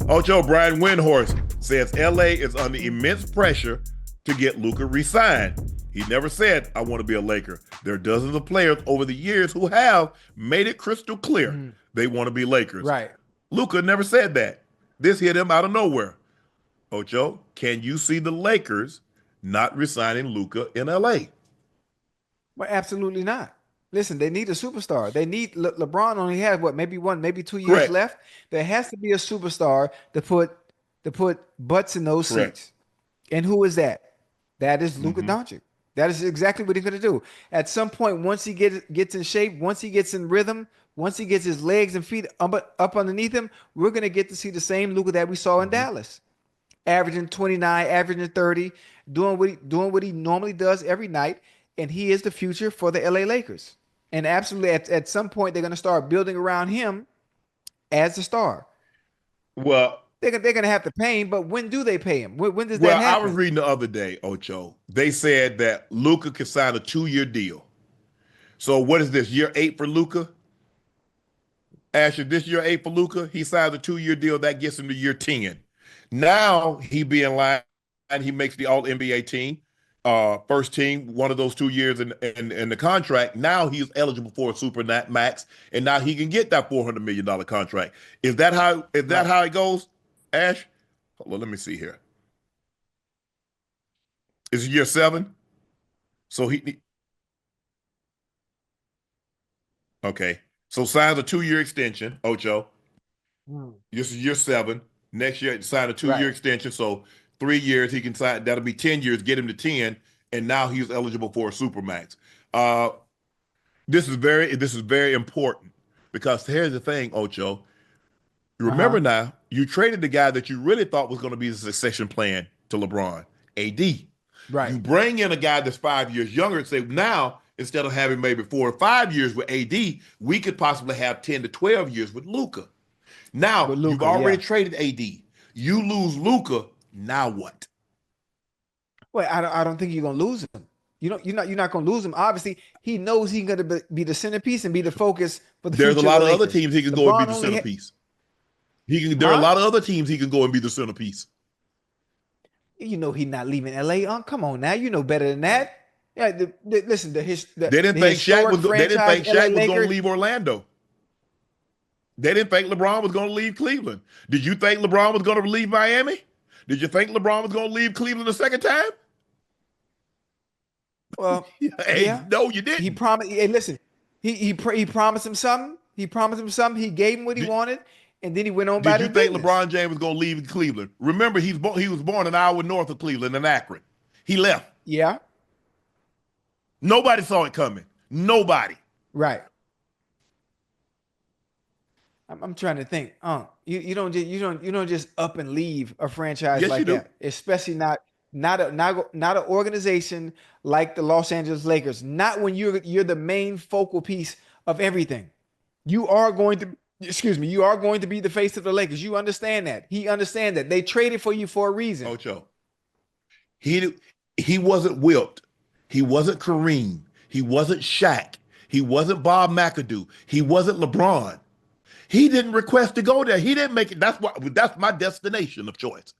Ocho Brian Windhorst says LA is under immense pressure to get Luka re-signed. He never said, I want to be a Laker. There are dozens of players over the years who have made it crystal clear they want to be Lakers. Right. Luka never said that. This hit him out of nowhere. Ocho, can you see the Lakers not re-signing Luka in LA? Well, absolutely not. Listen, they need a superstar. They need LeBron only has maybe 2 years Correct. left. There has to be a superstar to put butts in those Correct. seats. And who is that? That is Luka Doncic. That is exactly what he's going to do. At some point, once he gets in shape, once he gets in rhythm, once he gets his legs and feet up underneath him, we're going to get to see the same Luka that we saw in Dallas, averaging 29, averaging 30, doing what he normally does every night. And he is the future for the LA Lakers. And absolutely, at some point, they're going to start building around him as the star. Well, they're going to have to pay him, but when do they pay him? When does that happen? I was reading the other day, Ocho. They said that Luka could sign a 2-year deal. So what is this, year 8 for Luka? Asher, this year 8 for Luka, he signs a 2-year deal. That gets him to year 10. Now he be in line and he makes the All-NBA team. First team, one of those 2 years in the contract. Now he's eligible for a super max, and now he can get that $400 million contract. Is that how it goes, Ash? Hold on, let me see here. Is it year 7? So okay. So signs a 2-year extension, Ocho. This is year 7. Next year, sign a 2-year extension. So 3 years he can sign. That'll be 10 years. Get him to 10, and now he's eligible for a supermax. This is very important because here's the thing, Ocho. You remember now, you traded the guy that you really thought was going to be the succession plan to LeBron, AD. Right. You bring in a guy that's 5 years younger and say, now instead of having maybe 4 or 5 years with AD, we could possibly have 10 to 12 years with Luka. Now you've already traded AD. You lose Luka. Now what? Well, I don't think you're gonna lose him. You're not gonna lose him. Obviously, he knows he's gonna be the centerpiece and be the focus for the future. There's a lot of Lakers. other teams he can go and be the centerpiece. There are a lot of other teams he can go and be the centerpiece. You know he's not leaving LA. Come on now, you know better than that. Yeah, listen. They didn't think Shaq was going to leave Orlando. They didn't think LeBron was going to leave Cleveland. Did you think LeBron was going to leave Miami? Did you think LeBron was going to leave Cleveland a second time? Well, no, you didn't. He promised. Hey, listen, he promised him something. He promised him something. He gave him what he wanted, and then he went on. Did you think LeBron James was going to leave Cleveland? Remember, he was born an hour north of Cleveland in Akron. He left. Yeah. Nobody saw it coming. Nobody. Right. I'm trying to think. You don't just up and leave a franchise like that, especially not an organization like the Los Angeles Lakers. Not when you're the main focal piece of everything. You are going to be the face of the Lakers. You understand that. He understands that. They traded for you for a reason. Ocho. He wasn't Wilt. He wasn't Kareem. He wasn't Shaq. He wasn't Bob McAdoo. He wasn't LeBron. He didn't request to go there. He didn't make it. That's my destination of choice.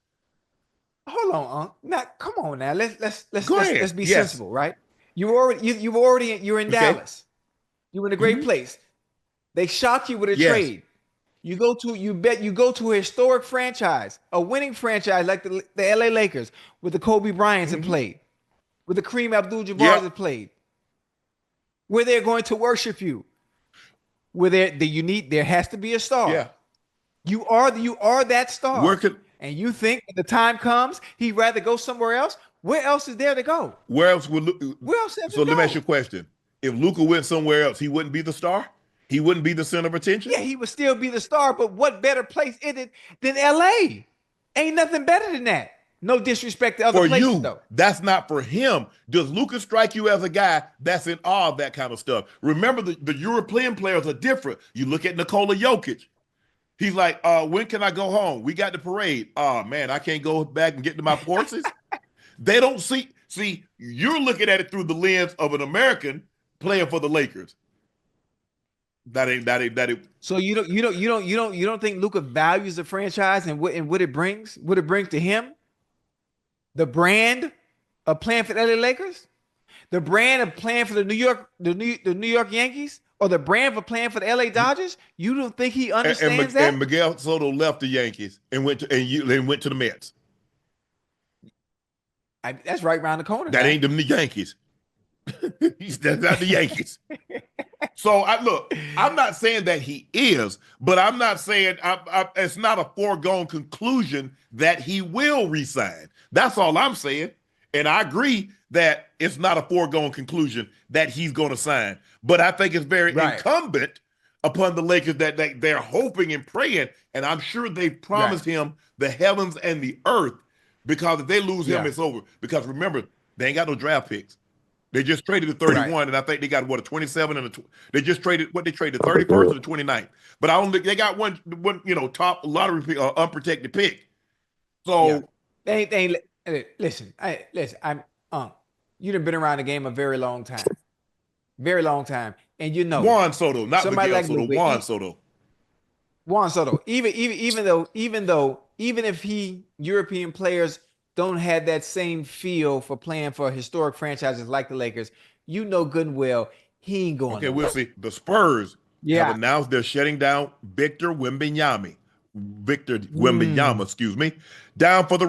Hold on, now come on now. Let's be sensible, right? You're in Dallas. You're in a great place. They shocked you with a trade. You go to a historic franchise, a winning franchise like the LA Lakers with the Kobe Bryants have played, with the Kareem Abdul-Jabbar have played, where they're going to worship you. Where there has to be a star. Yeah. You are that star. And you think when the time comes, he'd rather go somewhere else? Where else is there to go? Where else would So let me ask you a question. If Luka went somewhere else, he wouldn't be the star? He wouldn't be the center of attention? Yeah, he would still be the star, but what better place is it than LA? Ain't nothing better than that. No disrespect to other places, though. That's not for him. Does Luka strike you as a guy that's in awe of that kind of stuff? Remember, the European players are different. You look at Nikola Jokic. He's like, when can I go home? We got the parade. Oh, man, I can't go back and get to my horses. They don't see, you're looking at it through the lens of an American playing for the Lakers. That ain't. So you don't think Luka values the franchise and what it brings to him? The brand of playing for the LA Lakers, the brand of playing for the New York Yankees, or the brand for playing for the LA Dodgers. You don't think he understands that? And Miguel Soto left the Yankees and went to the Mets. That's right around the corner. That ain't them the Yankees. That's not the Yankees. So I'm not saying that he is, but I'm not saying it's not a foregone conclusion that he will resign. That's all I'm saying. And I agree that it's not a foregone conclusion that he's going to sign. But I think it's very incumbent upon the Lakers that they're hoping and praying. And I'm sure they promised him the heavens and the earth, because if they lose him, it's over. Because remember, they ain't got no draft picks. They just traded the 31, and I think they got a 27 and they just traded the 31st and the 29th. But they got one top lottery unprotected pick. So they listen. You done been around the game a very long time, and Juan Soto, not somebody Miguel Soto. Juan Soto. Juan Soto. Even if European players don't have that same feel for playing for historic franchises like the Lakers, good and well he ain't going. Okay, we'll see. The Spurs have announced they're shutting down Victor Wembanyama, down for the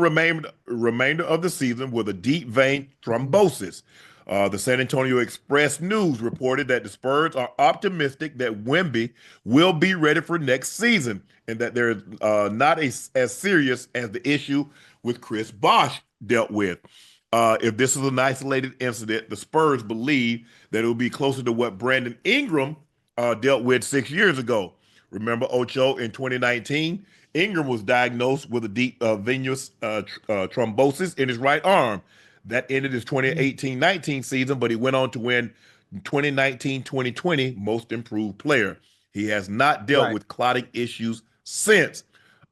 remainder of the season with a deep vein thrombosis. The San Antonio Express News reported that the Spurs are optimistic that Wemby will be ready for next season, and that they're not as serious as the issue with Chris Bosh dealt with. If this is an isolated incident, the Spurs believe that it will be closer to what Brandon Ingram dealt with 6 years ago. Remember Ocho in 2019? Ingram was diagnosed with a deep venous thrombosis in his right arm. That ended his 2018-19 season, but he went on to win 2019-2020 Most Improved Player. He has not dealt with clotting issues since.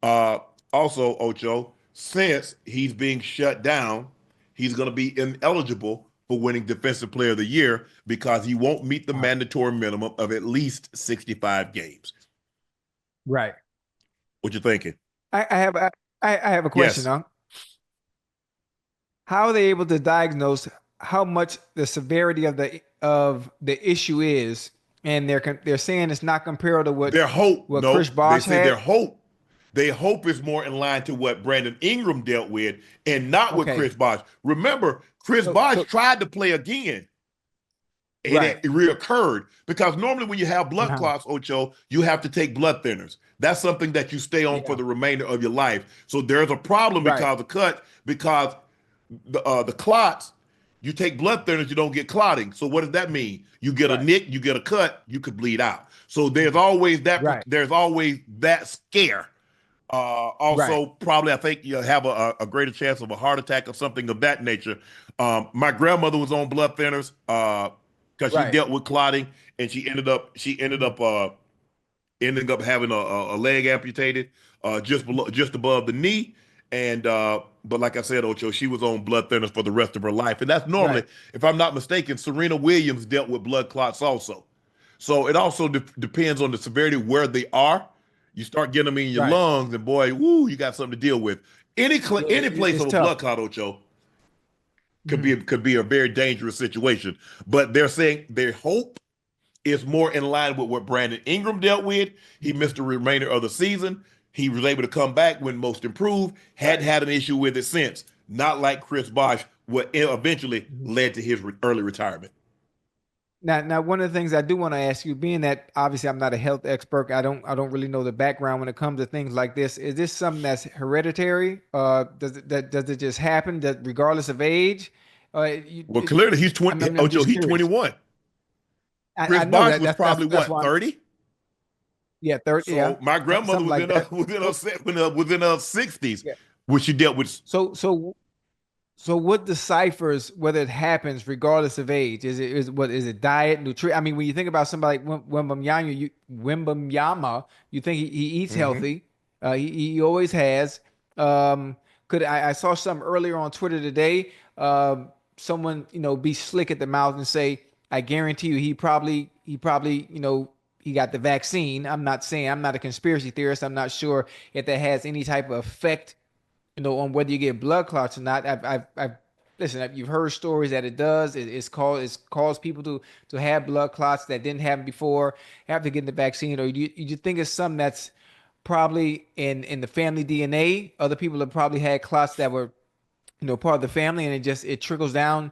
Also, Ocho, since he's being shut down, he's going to be ineligible for winning Defensive Player of the Year because he won't meet the mandatory minimum of at least 65 games. Right. What you thinking? I have a question, huh? How are they able to diagnose how much the severity of the issue is, and they're saying it's not comparable to what their hope? What Chris Bosh they say had? Their hope is more in line to what Brandon Ingram dealt with, and not with Chris Bosh. Remember, Chris Bosh tried to play again, and it reoccurred, because normally when you have blood clots, Ocho, you have to take blood thinners. That's something that you stay on for the remainder of your life. So there's a problem because the clots, you take blood thinners, you don't get clotting. So what does that mean? You get a nick, you get a cut, you could bleed out. So there's always that. There's always that scare. Probably I think you'll have a greater chance of a heart attack or something of that nature. My grandmother was on blood thinners because she dealt with clotting, and she ended up having a leg amputated just above the knee. And but like I said, Ocho, she was on blood thinners for the rest of her life. And that's normally, if I'm not mistaken, Serena Williams dealt with blood clots also. So it also depends on the severity where they are. You start getting them in your lungs, and boy, you got something to deal with. Any place of a blood clot, Ocho, could be a very dangerous situation. But they're saying their hope is more in line with what Brandon Ingram dealt with. He missed the remainder of the season. He was able to come back when Most Improved. Hadn't had an issue with it since. Not like Chris Bosh, what eventually led to his early retirement. Now, one of the things I do want to ask you, being that obviously I'm not a health expert, I don't really know the background when it comes to things like this. Is this something that's hereditary? Does it just happen that regardless of age? Clearly he's 20. Ocho, he's 21. Chris Bosh was probably 30. Yeah, 30. So my grandmother was in her 60s when she dealt with. So what deciphers whether it happens regardless of age? Is it diet, nutrition? I mean, when you think about somebody like Wembanyama, you think he eats healthy. He always has. I saw something earlier on Twitter today. Someone be slick at the mouth and say, I guarantee you he probably he got the vaccine. I'm not a conspiracy theorist. I'm not sure if that has any type of effect, on whether you get blood clots or not. Listen, you've heard stories that it does. It's caused people to have blood clots that didn't happen before after getting the vaccine. Or you think it's something that's probably in the family DNA? Other people have probably had clots that were, part of the family, and it trickles down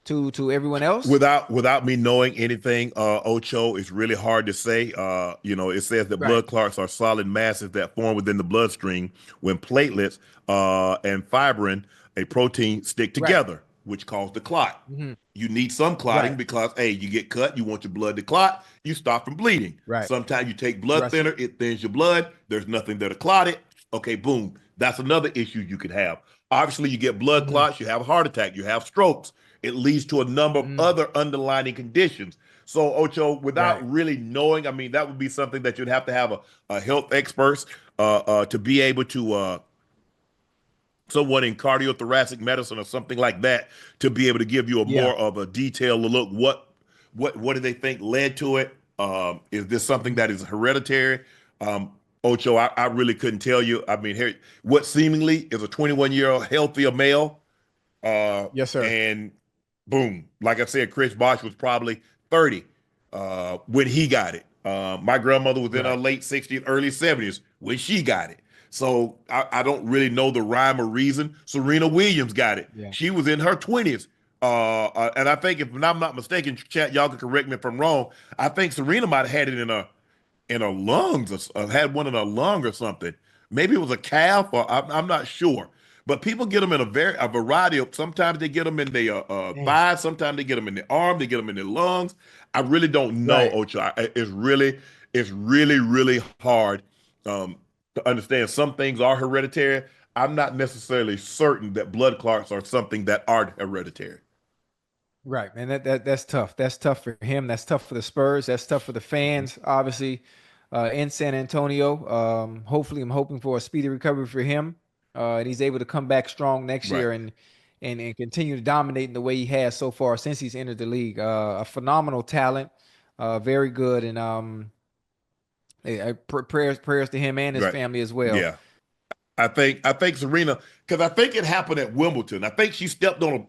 to everyone else. Without me knowing anything, Ocho, it's really hard to say. It says that blood clots are solid masses that form within the bloodstream when platelets and fibrin, a protein, stick together, which cause the clot. Mm-hmm. You need some clotting because, hey, you get cut, you want your blood to clot, you stop from bleeding. Right. Sometimes you take blood thinner, it thins your blood. There's nothing there to clot it. Okay, boom. That's another issue you could have. Obviously, you get blood clots, you have a heart attack, you have strokes. It leads to a number of other underlying conditions. So, Ocho, without really knowing, I mean, that would be something that you'd have to have a health expert to be able to, someone in cardiothoracic medicine or something like that, to be able to give you a more of a detailed look. What do they think led to it? Is this something that is hereditary? Ocho, I really couldn't tell you. I mean, here, what seemingly is a 21-year-old healthier male. Yes, sir. And boom, like I said, Chris Bosh was probably 30 when he got it. My grandmother was in her late 60s, early 70s when she got it. So I don't really know the rhyme or reason. Serena Williams got it. Yeah. She was in her 20s. And I think, if I'm not mistaken, chat, y'all can correct me if I'm wrong, I think Serena might have had it in her lungs, or had one in her lung or something. Maybe it was a calf, or I'm not sure. But people get them in a variety of. Sometimes they get them in their thighs. Sometimes they get them in their arm. They get them in their lungs. I really don't know, Ocho. It's really hard to understand. Some things are hereditary. I'm not necessarily certain that blood clots are something that aren't hereditary. Right, man. That's tough. That's tough for him. That's tough for the Spurs. That's tough for the fans, obviously, in San Antonio. Hopefully, I'm hoping for a speedy recovery for him. And he's able to come back strong next year and continue to dominate in the way he has so far since he's entered the league. A phenomenal talent, very good, and prayers to him and his family as well. Yeah, I think Serena, because I think it happened at Wimbledon. I think she stepped on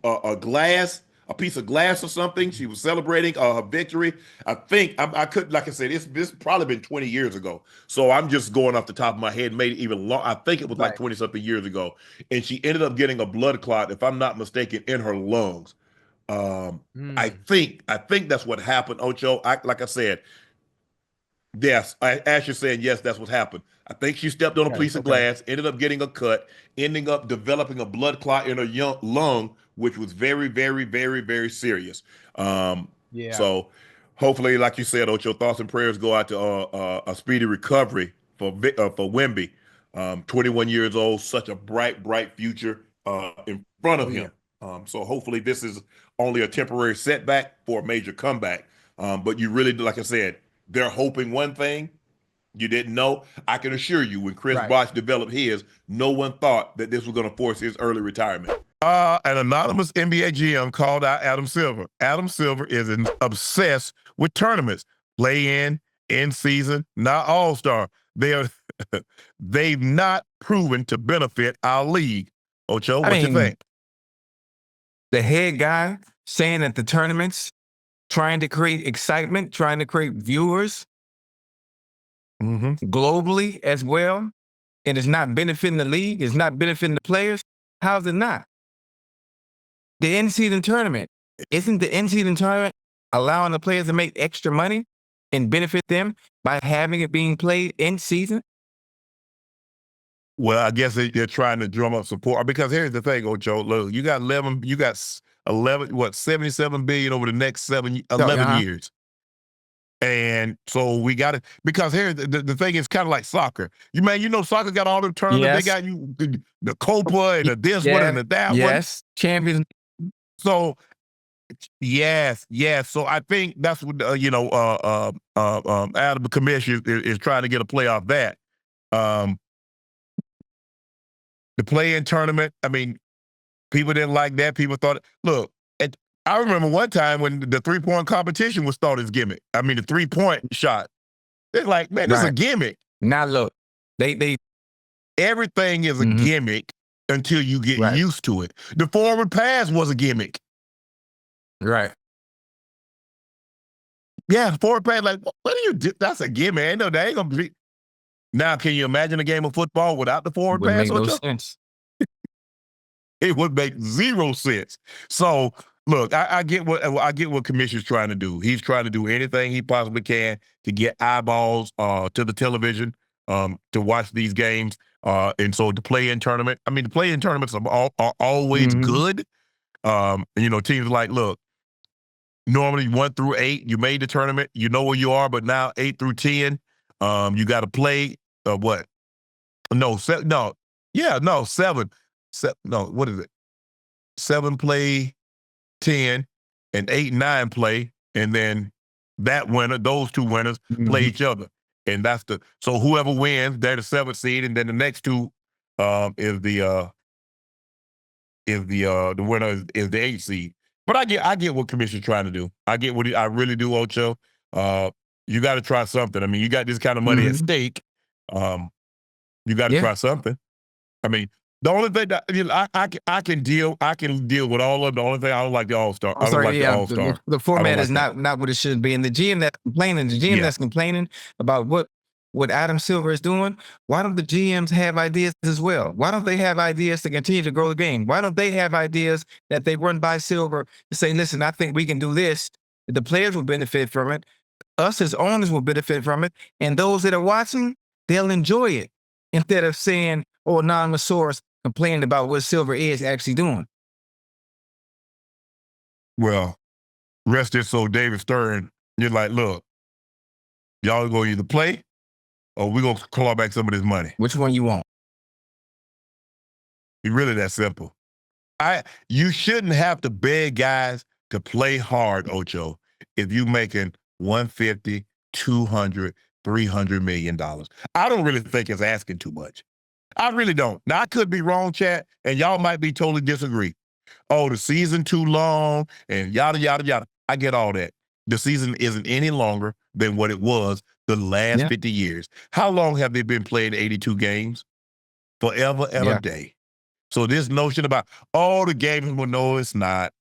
a piece of glass or something. She was celebrating her victory. I think I could, like I said, this probably been 20 years ago. So I'm just going off the top of my head, made it even long. I think it was like 20 something years ago. And she ended up getting a blood clot, if I'm not mistaken, in her lungs. I think that's what happened, Ocho. Like I said, yes, Asher saying yes, that's what happened. I think she stepped on a piece of glass, ended up getting a cut, ending up developing a blood clot in her lung, which was very, very, very, very serious. So hopefully, like you said, Ocho, thoughts and prayers go out to a speedy recovery for Wemby. 21 years old, such a bright future in front of him. So hopefully this is only a temporary setback for a major comeback. But you really, like I said, they're hoping one thing. You didn't know. I can assure you, when Chris Bosh developed his, no one thought that this was going to force his early retirement. An anonymous NBA GM called out Adam Silver. Adam Silver is obsessed with tournaments, play-in, in-season, not all-star. They've not proven to benefit our league. Ocho, what you think? The head guy saying that the tournaments, trying to create excitement, trying to create viewers globally as well, and it's not benefiting the league, it's not benefiting the players. How's it not? The in-season tournament, isn't the in-season tournament allowing the players to make extra money and benefit them by having it being played in season? Well, I guess they're trying to drum up support, because here's the thing, Ocho. Look, you got 77 billion over the next 11 years. And so we got it, because here's the thing, is kind of like soccer. Soccer got all the tournaments. They got the Copa and the this one and the that one. Yes, champions. So yes. So I think that's what out of the commission is trying to get a play off that. The play-in tournament. I mean, people didn't like that. People thought, look. I remember one time when the three-point competition was thought as gimmick. I mean, the three-point shot. It's like, man, this is a gimmick. Now look, everything is a gimmick until you get used to it. The forward pass was a gimmick. Right. Yeah, forward pass, like, what do you do? That's a gimmick. Ain't no, they ain't gonna be. Now, can you imagine a game of football without the forward pass? Make no sense. It would make zero sense. So, look, I get what Commissioner's trying to do. He's trying to do anything he possibly can to get eyeballs to the television, to watch these games. And so the play-in tournament, I mean, the play-in tournaments are always good. Teams like, look, normally 1 through 8, you made the tournament, you know where you are, but now 8 through 10, you got to play what? No, 7. No, yeah, no, 7. No, what is it? 7 play 10, and 8 and 9 play, and then that winner, those 2 winners play each other, and so whoever wins, they're the 7th seed, and then the next 2 is the winner is the 8th seed. But I get what Commissioner's trying to do. I get I really do, Ocho. You got to try something. I mean, you got this kind of money at stake. You got to try something. I mean, the only thing that I can deal with all of them. The only thing I don't like the All-Star. I don't like the All-Star. The format is not what it should be. And the GM that's complaining, about what Adam Silver is doing, why don't the GMs have ideas as well? Why don't they have ideas to continue to grow the game? Why don't they have ideas that they run by Silver to say, listen, I think we can do this. The players will benefit from it. Us as owners will benefit from it. And those that are watching, they'll enjoy it. Instead of saying, oh, anonymous source complaining about what Silver is actually doing. Well, rest it so David Stern, you're like, look, y'all are going to either play or we're going to claw back some of this money. Which one you want? It's really that simple. You shouldn't have to beg guys to play hard, Ocho, if you're making $150, $200, $300 million. I don't really think it's asking too much. I really don't. Now, I could be wrong, Chad, and y'all might be totally disagree. Oh, the season too long and yada, yada, yada. I get all that. The season isn't any longer than what it was the last 50 years. How long have they been playing 82 games? Forever and a day. So this notion about, the games, well, no, it's not.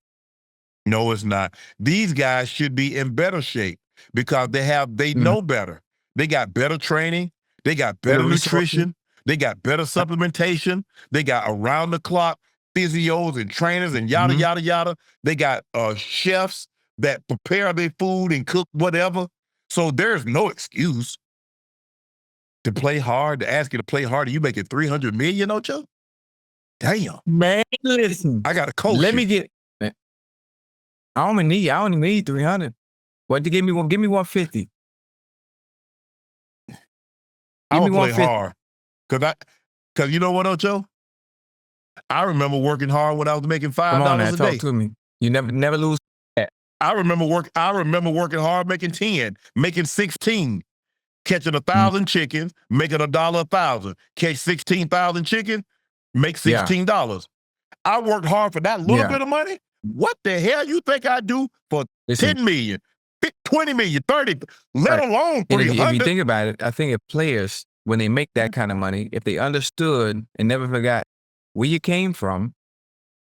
No, it's not. These guys should be in better shape because they know better. They got better training. They got better nutrition. They got better supplementation. They got around-the-clock physios and trainers and yada, yada, yada. They got chefs that prepare their food and cook whatever. So there's no excuse to play hard, to ask you to play hard. You making $300 million, Ocho? Damn. Man, listen. I got a coach. Let me get. I only need 300. What to give me 150? I will play hard. Cause you know what, Ocho? I remember working hard when I was making $5 a day. Talk to me. You never lose that. I remember working hard, making 10, making 16, catching 1,000 chickens, making $1 1,000. Catch 16,000 chickens, make $16. I worked hard for that little bit of money. What the hell you think I do for 10 million, 20 million, 30, let alone 300? If you think about it, I think if players, when they make that kind of money, if they understood and never forgot where you came from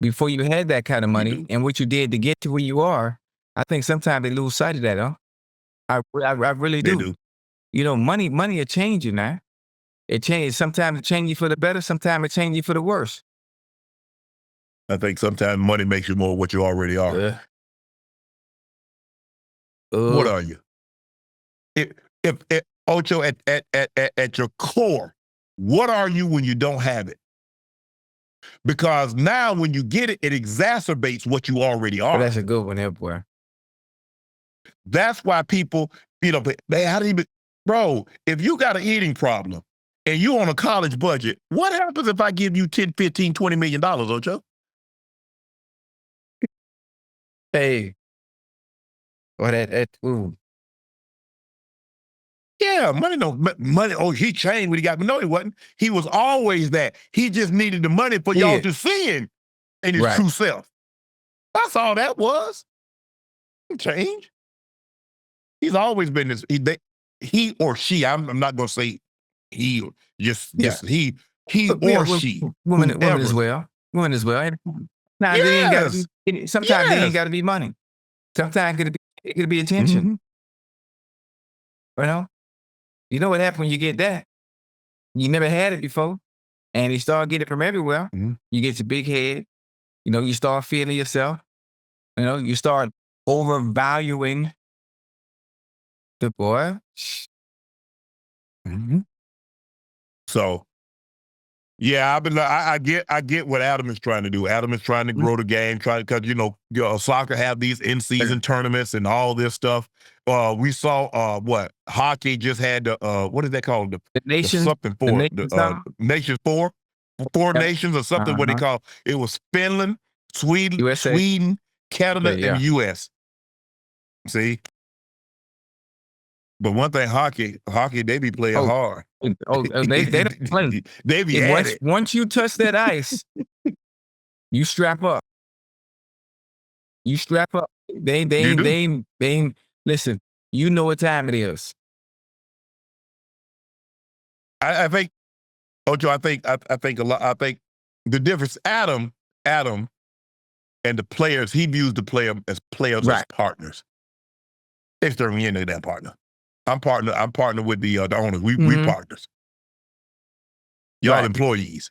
before you had that kind of money and what you did to get to where you are, I think sometimes they lose sight of that, huh? I really do. They do. You know, money will change you now. It changes. Sometimes it changes you for the better. Sometimes it changes you for the worse. I think sometimes money makes you more what you already are. What are you? If Ocho, at your core, what are you when you don't have it? Because now when you get it, it exacerbates what you already are. That's a good one there, boy. That's why people, bro, if you got an eating problem and you on a college budget, what happens if I give you 10, 15, $20 million, Ocho? Hey. Or ooh. Yeah, money. Oh, he changed when he got me. No, he wasn't. He was always that. He just needed the money for y'all to see him in his true self. That's all that was. Change. He's always been this. he or she, I'm not going to say he, just he or she. Women as well. Women as well. Now, it ain't got to be, sometimes it ain't got to be money. Sometimes it could be attention. You know what happens when you get that? You never had it before, and you start getting it from everywhere. You get your big head. You start feeling yourself. You start overvaluing the boy. So, yeah, I get what Adam is trying to do. Adam is trying to grow the game, because soccer have these in-season tournaments and all this stuff. We saw hockey just had the what is that called? The Nations, something for the Nations four nations or something. What they call it was Finland, Sweden, Canada, and U.S. See. But one thing, hockey, they be playing hard. They don't play. They be at it. Once you touch that ice, you strap up. You strap up. They ain't. Listen, you know what time it is. I think, Ocho. I think a lot. I think the difference, Adam, and the players. He views the player as players as partners. It's turning into that partner. I'm partner with the owners. We partners. Y'all employees.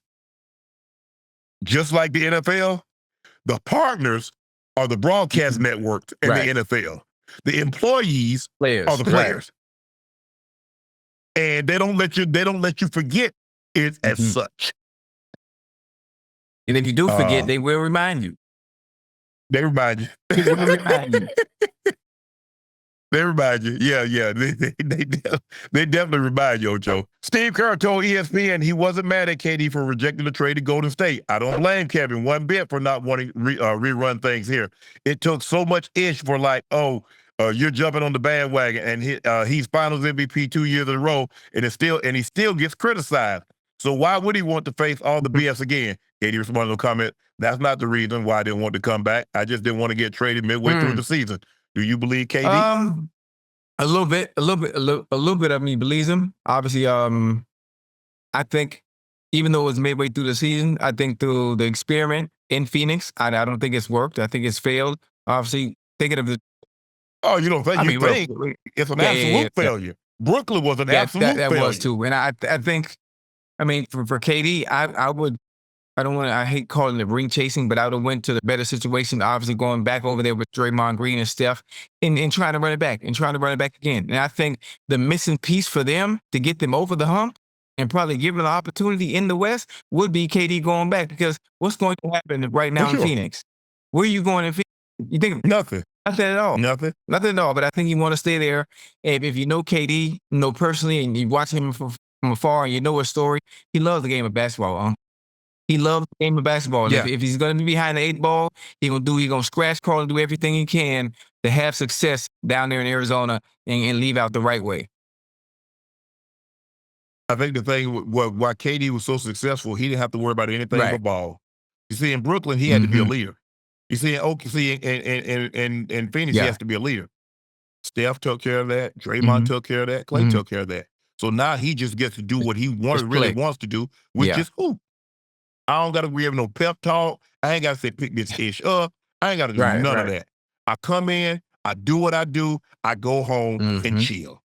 Just like the NFL, the partners are the broadcast networks in the NFL. The employees are the players. And they don't let you forget it as such. And if you do forget, they will remind you. They remind you. They will remind you. They remind you. Yeah. They definitely remind you, Ocho. Steve Kerr told ESPN he wasn't mad at KD for rejecting the trade to Golden State. I don't blame Kevin one bit for not wanting rerun things here. It took so much ish for you're jumping on the bandwagon, and he's Finals MVP 2 years in a row, and he still gets criticized. So why would he want to face all the BS again? KD responded to a comment, "That's not the reason why I didn't want to come back. I just didn't want to get traded midway through the season." Do you believe KD? A little bit of me believes him. Obviously, I think even though it was midway through the season, I think through the experiment in Phoenix, I don't think it's worked. I think it's failed. Obviously, thinking of the. Oh, you don't think? Think it's an absolute failure. Brooklyn was an absolute failure. That was too. And I think, for KD, I hate calling it ring chasing, but I would have went to the better situation, obviously going back over there with Draymond Green and Steph and trying to run it back again. And I think the missing piece for them to get them over the hump and probably give them the opportunity in the West would be KD going back, because what's going to happen right now in Phoenix? Where are you going in Phoenix? You think nothing. Nothing at all. Nothing at all. But I think you want to stay there. And if you know KD, personally, and you watch him from afar and you know his story, he loves the game of basketball. He loves the game of basketball. Yeah. If he's going to be behind the 8 ball, he's going to scratch, crawl, and do everything he can to have success down there in Arizona and leave out the right way. I think the thing why KD was so successful, he didn't have to worry about anything but ball. You see, in Brooklyn, he had to be a leader. You see, in Phoenix, he has to be a leader. Steph took care of that. Draymond took care of that. Clay took care of that. So now he just gets to do what he really wants to do, which is hoop. I don't got to give no pep talk. I ain't got to say pick this ish up. I ain't got to do none of that. I come in, I do what I do, I go home and chill.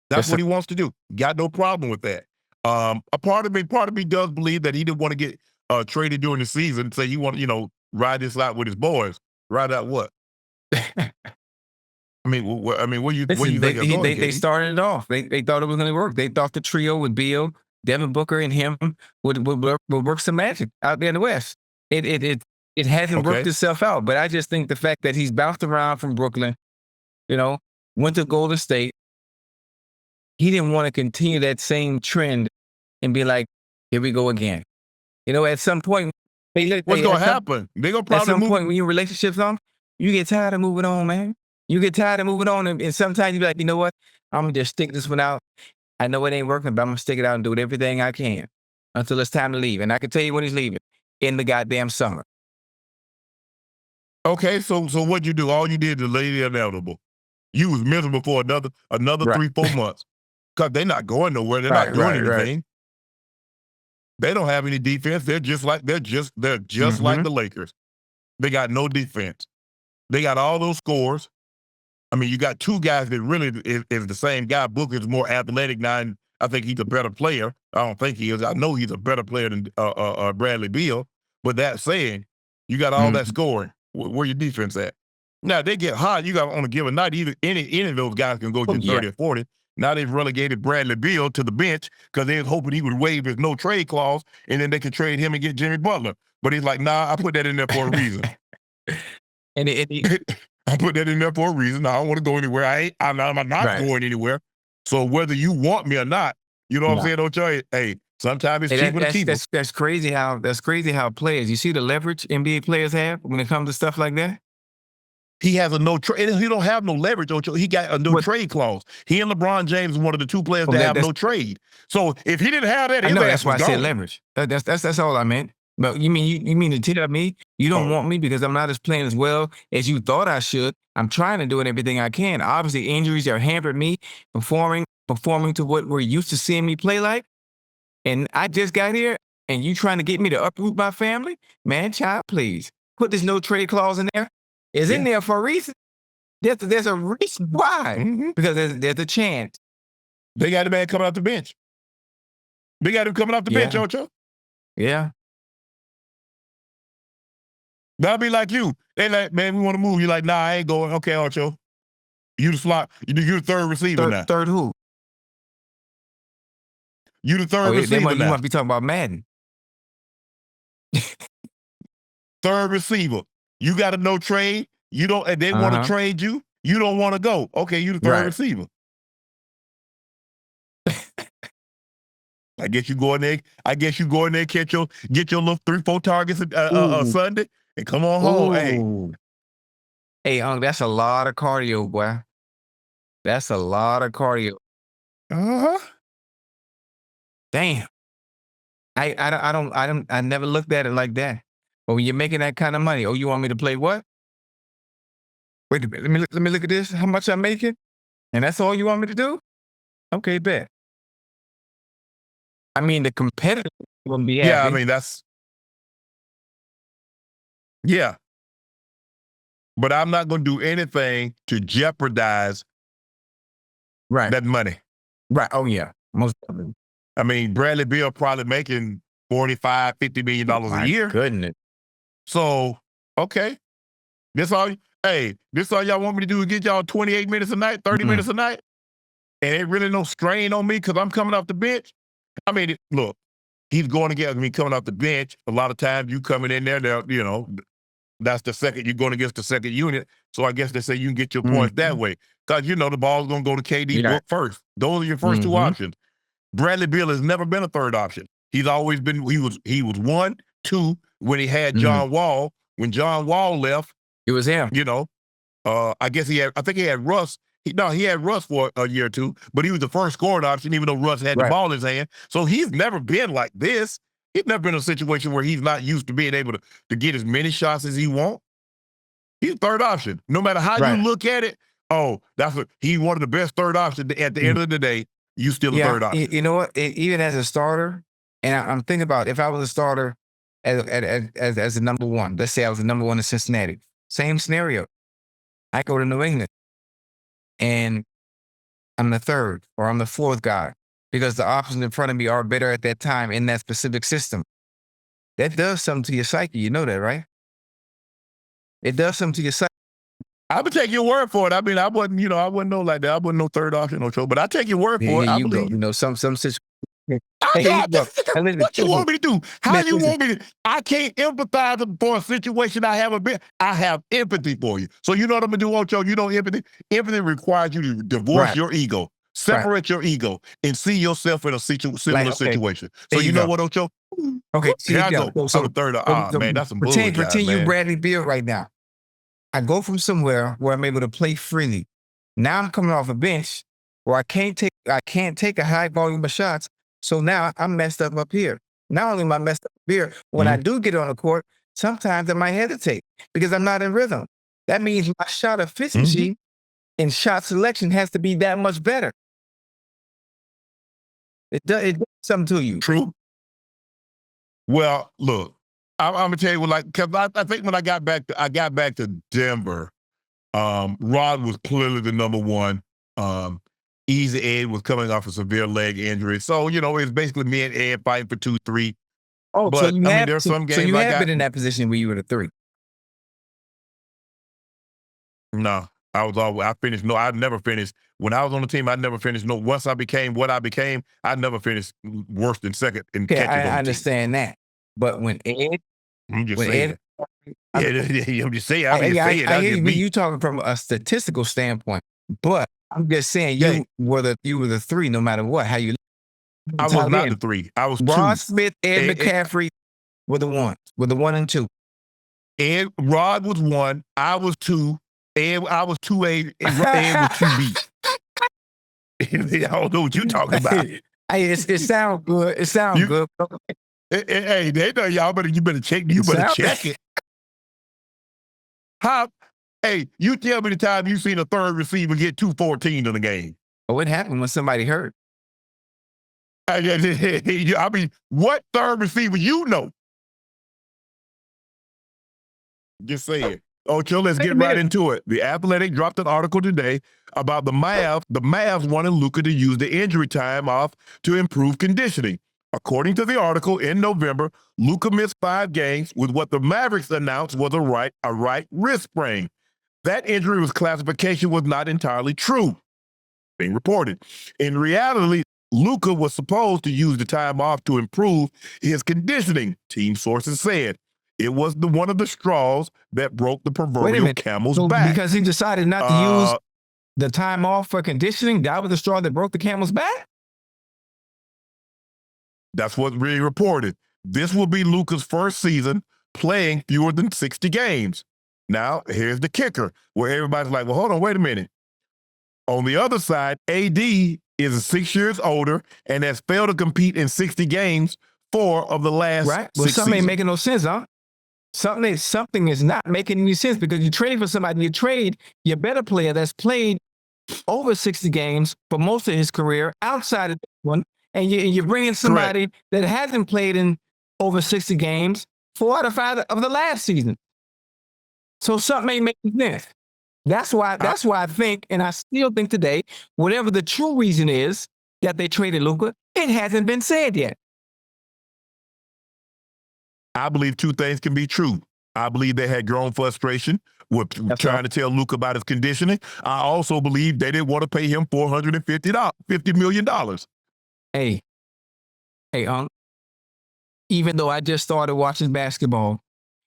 That's what he wants to do. Got no problem with that. A part of me does believe that he didn't want to get traded during the season. Say he want to, ride this out with his boys. Ride out what? What do you think? They started it off. They thought it was going to work. They thought the trio with Beal, Devin Booker, and him would work some magic out there in the West. It hasn't worked itself out. But I just think the fact that he's bounced around from Brooklyn, went to Golden State, he didn't want to continue that same trend and be like, here we go again. At some point, what's going to happen? They're going to probably at some point when your relationship's on, you get tired of moving on, man. You get tired of moving on, and sometimes you be like, you know what? I'm going to just stick this one out. I know it ain't working, but I'm going to stick it out and do everything I can until it's time to leave. And I can tell you when he's leaving, in the goddamn summer. Okay, so what'd you do? All you did is lay the inevitable. You was miserable for another Right. 3-4 months because they're not going nowhere. They're not doing anything. They don't have any defense. They're just like like the Lakers. They got no defense. They got all those scores. I mean, you got two guys that really is the same guy. Booker's more athletic now, and I think he's a better player. I don't think he is. I know he's a better player than Bradley Beal. But that saying, you got all that scoring. Where your defense at? Now, they get hot. You got on a given night, any of those guys can go get 30 or 40. Now they've relegated Bradley Beal to the bench because they was hoping he would waive his no-trade clause, and then they could trade him and get Jimmy Butler. But he's like, nah, I put that in there for a reason. I put that in there for a reason. I don't want to go anywhere. I'm not going anywhere. So whether you want me or not, you know what I'm saying, Ocho? Hey, sometimes it's cheaper to keep them. That's crazy how players, you see the leverage NBA players have when it comes to stuff like that? He has a no trade. He don't have no leverage, Ocho. He got a no trade clause. He and LeBron James are one of the two players that have no trade. So if he didn't have that, I know, that's why I said leverage. That's all I meant. But you mean to tell me you don't want me because I'm not as playing as well as you thought I should? I'm trying to do everything I can. Obviously, injuries have hampered me performing to what we're used to seeing me play like. And I just got here, and you trying to get me to uproot my family? Man, child, please put this no trade clause in there. It's in there for a reason. There's a reason why. Because there's a chance. They got the man coming off the bench. They got him coming off the bench, Ocho. Yeah. That'll be like you. They like, man, we want to move. You're like, nah, I ain't going. Okay, Ocho. You the slot. You the third receiver now. Third who? You the third receiver now. You must be talking about Madden. Third receiver. You got a no trade. You don't, and they want to trade you. You don't want to go. Okay, you the third receiver. I guess you go in there. Get your little 3-4 targets Sunday and come on home. Hey, that's a lot of cardio, boy. That's a lot of cardio. Damn. I never looked at it like that. But when you're making that kind of money, you want me to play what? Wait a minute. Let me look at this. How much I'm making? And that's all you want me to do? Okay, bet. I mean, the competitor will be happy. Yeah, I mean, yeah. But I'm not going to do anything to jeopardize that money. Right. Oh, yeah. Most of it. I mean, Bradley Beal probably making $45, $50 million a year. Goodness. So, okay. This all y'all want me to do is get y'all 28 minutes a night, 30 minutes a night? And ain't really no strain on me because I'm coming off the bench? I mean, look, he's going to get me coming off the bench. A lot of times you coming in there, that's the second, you're going against the second unit. So I guess they say you can get your points that way. Because, the ball's going to go to KD book first. Those are your first two options. Bradley Beal has never been a third option. He's always been, he was 1, 2 when he had John Wall. When John Wall left, it was him. I think he had Russ. He had Russ for a year or two, but he was the first scoring option, even though Russ had the ball in his hand. So he's never been like this. He's never been in a situation where he's not used to being able to get as many shots as he wants. He's third option. No matter how you look at it, he's one of the best third options. At the end of the day, you still a third option. You know what? Even as a starter, and I'm thinking about if I was a starter as a number one, let's say I was the number one in Cincinnati, same scenario. I go to New England and I'm the third or I'm the fourth guy because the options in front of me are better at that time in that specific system. That does something to your psyche. You know that, right? It does something to your psyche. I would take your word for it. I mean, I wouldn't know like that. I wasn't no third option or so, but I take your word for it. I believe you. Some situations. What you want me to do? How you want me to? I can't empathize for a situation I haven't been. I have empathy for you. So you know what I'm gonna do, Ocho? Empathy. Empathy requires you to divorce your ego, separate your ego, and see yourself in a similar situation. So you know what, Ocho? Okay, here I go. So the third. Man, that's some bullshit. Pretend you Bradley Beal right now. I go from somewhere where I'm able to play freely. Now I'm coming off a bench where I can't take a high volume of shots. So now I'm messed up here. Not only am I messed up here, when I do get on the court, sometimes I might hesitate because I'm not in rhythm. That means my shot efficiency and shot selection has to be that much better. It does something to you. True. Well, look, I'm gonna tell you what, like, cause I think when I got back to Denver, Rod was clearly the number one. Easy Ed was coming off a severe leg injury, so you know it's basically me and Ed fighting for 2-3. Oh, but so you I mean, there's some games so you I have got been in that position where you were the 3. No, I finished. No, I never finished. When I was on the team, I never finished. No, once I became what I became, I never finished worse than second in catches on the I understand team. that. But when Ed, I'm just saying. I'm just saying. I hear you talking from a statistical standpoint, but I'm just saying you were the 3 no matter what. How you? I was not the 3. I was Rod 2. Smith, Ed McCaffrey were the 1. Were the 1 and 2. Ed Rod was 1. I was 2. Ed, I was 2A. Ed was 2B. I don't know what you're talking about. Hey, it sounds good. It sounds good. Hey, they know y'all you better check. You better check it. How? Hey, you tell me the time you seen a third receiver get 214 in a game. Oh, what happened when somebody hurt? I mean, what third receiver you know? Just saying. Ocho, let's get right into it. The Athletic dropped an article today about the Mavs. The Mavs wanted Luka to use the injury time off to improve conditioning. According to the article, in November, Luka missed 5 games with what the Mavericks announced was a right wrist sprain. That injury classification was not entirely true, being reported. In reality, Luka was supposed to use the time off to improve his conditioning, team sources said. It was one of the straws that broke the proverbial camel's back. Because he decided not to use the time off for conditioning, that was the straw that broke the camel's back? That's what's really reported. This will be Luka's first season playing fewer than 60 games. Now, here's the kicker, where everybody's like, well, hold on, wait a minute. On the other side, AD is 6 years older and has failed to compete in 60 games 4 of the last 6 Well, something seasons. Ain't making no sense, huh? Something is not making any sense because you trade for somebody, you trade your better player that's played over 60 games for most of his career outside of this one, and you're bringing somebody that hasn't played in over 60 games 4 out of 5 of the last season. So something ain't making sense. That's why I think, and I still think today, whatever the true reason is that they traded Luka, it hasn't been said yet. I believe 2 things can be true. I believe they had grown frustration with trying to tell Luka about his conditioning. I also believe they didn't want to pay him $450 million. Hey, even though I just started watching basketball,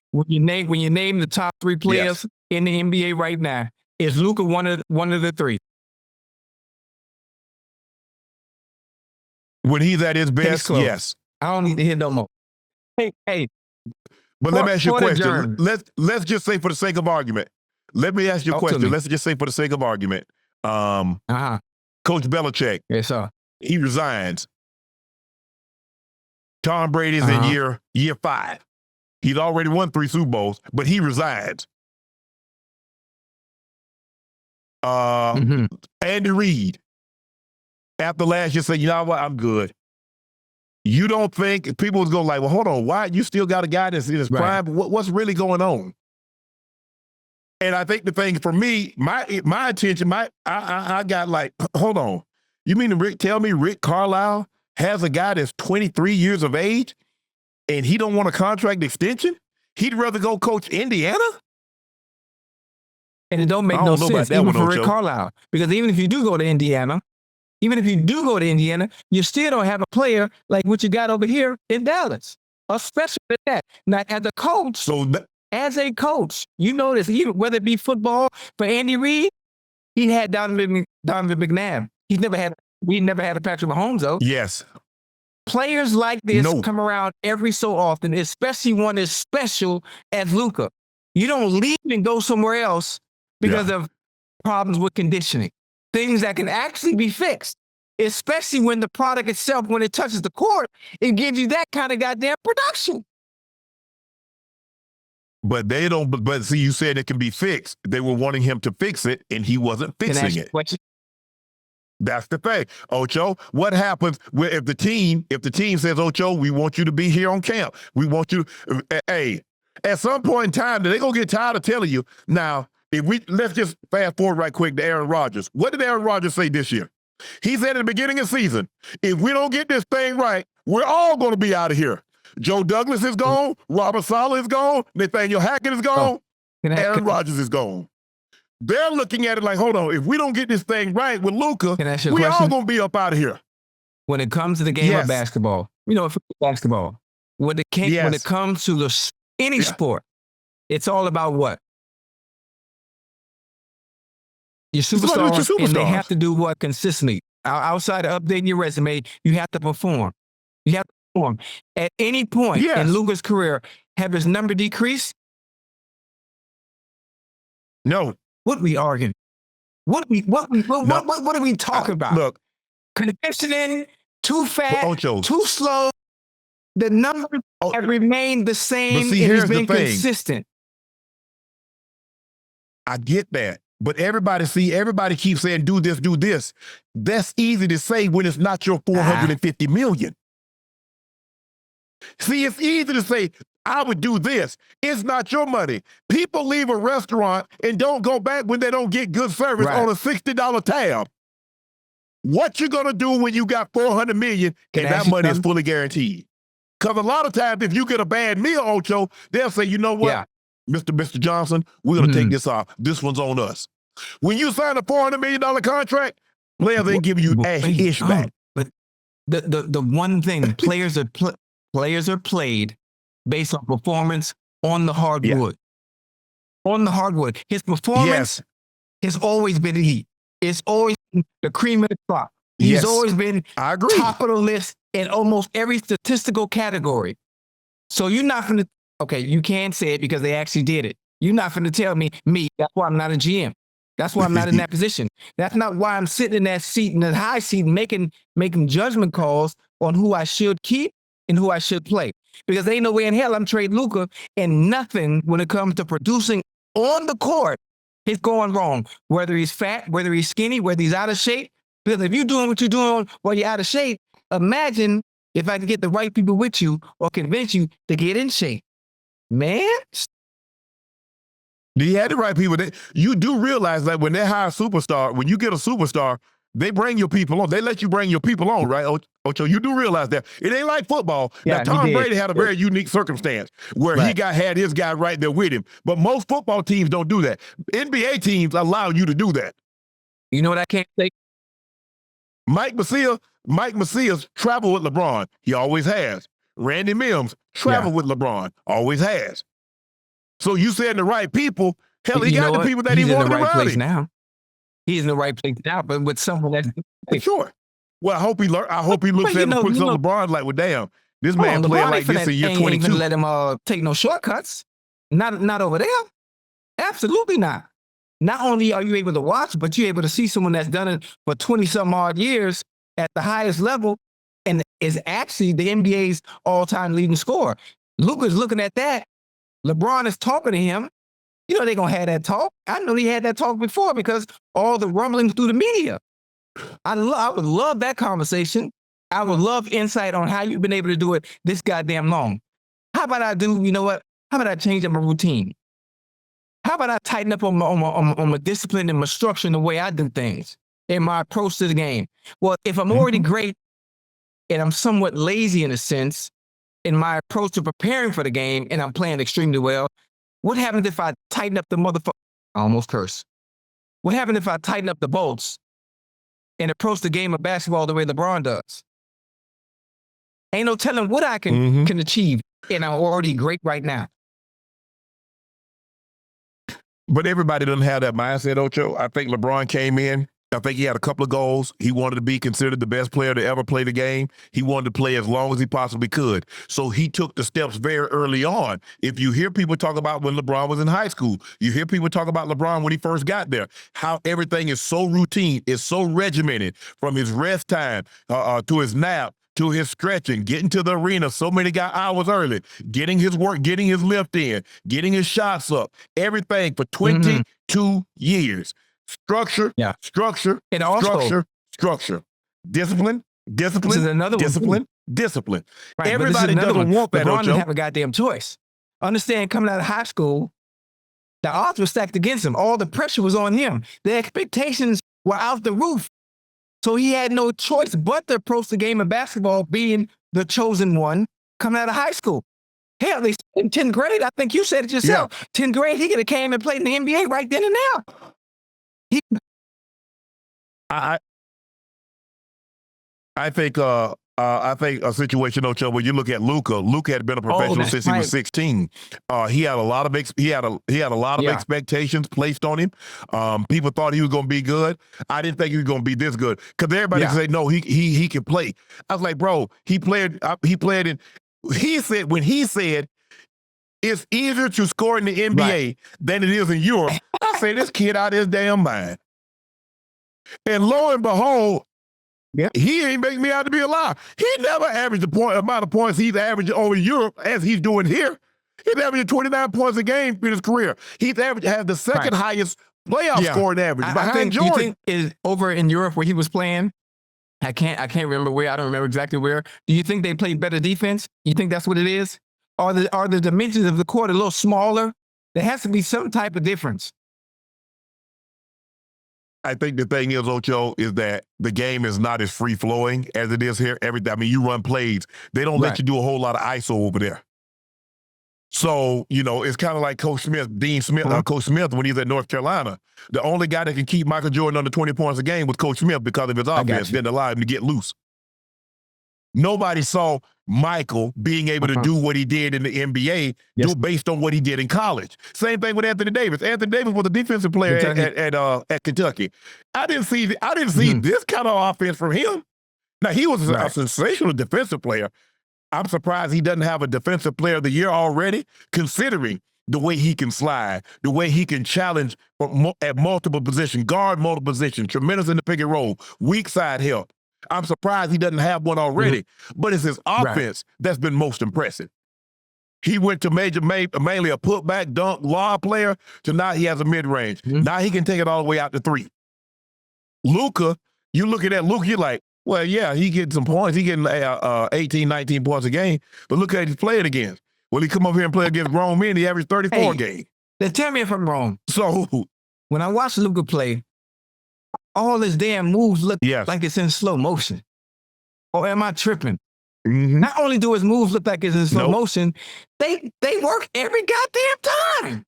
when you name the top 3 players in the NBA right now, is Luka one of the 3? When he's at his best, yes. I don't need to hear no more. Hey. But let me ask you a question. Let's just say for the sake of argument. Let me ask you a question. Let's just say for the sake of argument. Coach Belichick. Yes, sir. He resigns. Tom Brady's in year 5. He's already won 3 Super Bowls, but he resigns. Andy Reid, after last year, said, you know what, I'm good. You don't think people would go like, well, hold on, why you still got a guy that's in his prime? What's really going on? And I think the thing for me, my attention, I got like, hold on. You mean tell me Rick Carlisle has a guy that's 23 years of age and he don't want a contract extension? He'd rather go coach Indiana? And it don't make no sense even for Rick Carlisle. Because even if you do go to Indiana, you still don't have a player like what you got over here in Dallas, especially that. Now, as a coach, you notice, even whether it be football for Andy Reid, he had Donovan McNabb. We never had a Patrick Mahomes, though. Yes. Players like this come around every so often, especially one as special as Luka. You don't leave and go somewhere else because of problems with conditioning. Things that can actually be fixed, especially when the product itself, when it touches the court, it gives you that kind of goddamn production. But they don't. But see, you said it can be fixed. They were wanting him to fix it, and he wasn't fixing it. That's the thing, Ocho. What happens if the team says, Ocho, we want you to be here on camp. We want you. Hey, at some point in time, they're gonna get tired of telling you. Now, let's just fast forward right quick to Aaron Rodgers. What did Aaron Rodgers say this year? He said at the beginning of the season, if we don't get this thing right, we're all going to be out of here. Joe Douglas is gone. Robert Saleh is gone. Nathaniel Hackett is gone. Aaron Rodgers is gone. They're looking at it like, hold on, if we don't get this thing right with Luka, we all going to be up out of here. When it comes to the game of basketball, basketball, when it comes to any sport, it's all about what? Your superstars, and they have to do what consistently. Outside of updating your resume, you have to perform. You have to perform. At any point in Luka's career, have his number decreased? No. What we arguing? What are we talking about? Look, conditioning, too fat, too slow. The numbers have remained the same, and he's been consistent. I get that. But everybody keeps saying, do this, do this. That's easy to say when it's not your $450 million. See, it's easy to say, I would do this. It's not your money. People leave a restaurant and don't go back when they don't get good service on a $60 tab. What you gonna do when you got $400 million and that money is fully guaranteed? Because a lot of times, if you get a bad meal, Ocho, they'll say, you know what? Yeah. Mr. Johnson, we're going to take this off. This one's on us. When you sign a $400 million contract, players ain't giving you ish back. But the one thing, players are played based on performance on the hardwood. Yeah. On the hardwood. His performance has always been elite. It's always been the cream of the crop. He's always been top of the list in almost every statistical category. So you're not going to, okay, you can't say it because they actually did it. You're not going to tell me, that's why I'm not a GM. That's why I'm not in that position. That's not why I'm sitting in that seat, in that high seat, making judgment calls on who I should keep and who I should play. Because there ain't no way in hell I'm trading Luka, and nothing when it comes to producing on the court is going wrong. Whether he's fat, whether he's skinny, whether he's out of shape. Because if you're doing what you're doing while you're out of shape, imagine if I could get the right people with you or convince you to get in shape. Man. You had the right people. You do realize that when they hire a superstar, when you get a superstar, they bring your people on. They let you bring your people on, right, Ocho? You do realize that. It ain't like football. Now, Tom Brady had a very unique circumstance where he had his guy right there with him. But most football teams don't do that. NBA teams allow you to do that. You know what I can't say? Mike Macias traveled with LeBron. He always has. Randy Mims traveled with LeBron. Always has. So you said the right people. Hell, he got the people that he wanted around him. He's in the right place now. He's in the right place now, but with someone that's sure. Well, I hope he looks at him and puts on LeBron like, well, damn, this man playing like this in year 22. Ain't gonna let him take no shortcuts. Not over there. Absolutely not. Not only are you able to watch, but you're able to see someone that's done it for 20-some odd years at the highest level and is actually the NBA's all-time leading scorer. Luka's looking at that. LeBron is talking to him. You know they're going to have that talk. I know he had that talk before because all the rumblings through the media. I would love that conversation. I would love insight on how you've been able to do it this goddamn long. How about you know what? How about I change up my routine? How about I tighten up on my discipline and my structure and the way I do things and my approach to the game? Well, if I'm already great and I'm somewhat lazy in a sense in my approach to preparing for the game and I'm playing extremely well, what happens if I tighten up the motherfucker? I almost curse. What happens if I tighten up the bolts and approach the game of basketball the way LeBron does? Ain't no telling what I can achieve, and I'm already great right now. But everybody doesn't have that mindset, Ocho. I think LeBron came in. I think he had a couple of goals. He wanted to be considered the best player to ever play the game. He wanted to play as long as he possibly could. So he took the steps very early on. If you hear people talk about when LeBron was in high school, you hear people talk about LeBron when he first got there, how everything is so routine, it's so regimented from his rest time to his nap, to his stretching, getting to the arena so many hours early, getting his work, getting his lift in, getting his shots up, everything for 22 years. Structure, structure, and also, structure. Discipline. This is another discipline. Right, everybody doesn't want that. LeBron didn't have a goddamn choice. Understand, coming out of high school, the odds were stacked against him. All the pressure was on him. The expectations were out the roof. So he had no choice but to approach the game of basketball being the chosen one coming out of high school. Hell, at least in 10th grade, I think you said it yourself. 10th grade, he could have came and played in the NBA right then and now. I think a situation, Ocho, when you look at Luka had been a professional since he was 16. He had a lot of expectations placed on him. People thought he was going to be good. I didn't think he was going to be this good because everybody said no, he can play. I was like, bro, he played in. He said it's easier to score in the NBA than it is in Europe. I say this kid out of his damn mind. And lo and behold, he ain't making me out to be a liar. He never averaged the amount of points he's averaging over in Europe as he's doing here. He's averaging 29 points a game in his career. He's has the second highest playoff scoring average behind Jordan. You think is over in Europe where he was playing? I can't remember where. I don't remember exactly where. Do you think they played better defense? You think that's what it is? Are the dimensions of the court a little smaller? There has to be some type of difference. I think the thing is, Ocho, is that the game is not as free-flowing as it is here. You run plays. They don't let you do a whole lot of ISO over there. So, it's kind of like Coach Smith, Coach Smith, when he's at North Carolina. The only guy that can keep Michael Jordan under 20 points a game was Coach Smith because of his offense. Didn't allow him to get loose. Nobody saw Michael being able to do what he did in the NBA based on what he did in college. Same thing with Anthony Davis. Anthony Davis was a defensive player at Kentucky. I didn't see this kind of offense from him. Now, he was a sensational defensive player. I'm surprised he doesn't have a defensive player of the year already, considering the way he can slide, the way he can challenge at multiple positions, guard multiple positions, tremendous in the pick and roll, weak side help. I'm surprised he doesn't have one already, but it's his offense that's been most impressive. He went to mainly a putback, dunk, lob player to now he has a mid-range. Now he can take it all the way out to 3. Luka, you looking at Luka, you're like, well, yeah, he getting some points. He getting 18, 19 points a game, but look at he's playing against. Well, he come over here and play against grown men, he averaged 34 a game. Then tell me if I'm wrong. So when I watch Luka play, all his damn moves look like it's in slow motion. Or am I tripping? Not only do his moves look like it's in slow motion, they work every goddamn time.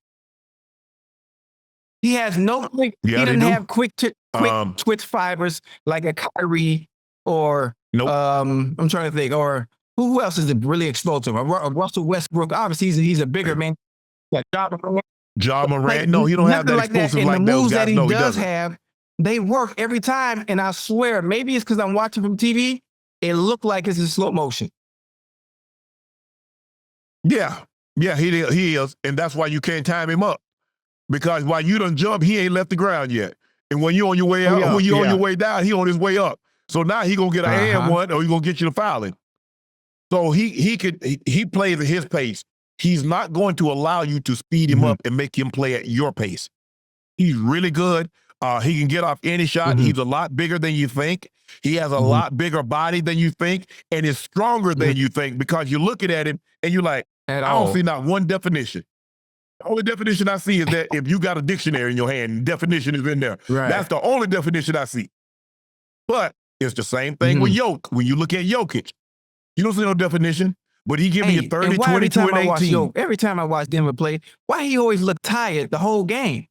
He has no quick, he doesn't have quick twitch fibers like a Kyrie or I'm trying to think, or who else is really explosive? Or Russell Westbrook. Obviously, he's a bigger man. Ja Morant. No, he don't have that explosive like the those moves guys. that he No, he does doesn't. have, they work every time. And I swear, maybe it's because I'm watching from TV, it looked like it's in slow motion. Yeah, he is. And that's why you can't time him up. Because while you done jump, he ain't left the ground yet. And when you on your way out, when you on your way down, he on his way up. So now he gonna get an and one, or he gonna get you to fouling. So he plays at his pace. He's not going to allow you to speed him up and make him play at your pace. He's really good. He can get off any shot. He's a lot bigger than you think. He has a lot bigger body than you think, and is stronger than you think, because you're looking at him and you're like, I don't see not one definition. The only definition I see is that if you got a dictionary in your hand, definition is in there. Right. That's the only definition I see. But it's the same thing with Jokic. When you look at Jokic, you don't see no definition, but he give you 30, 22, and 18. Every time I watch Denver play, why he always look tired the whole game?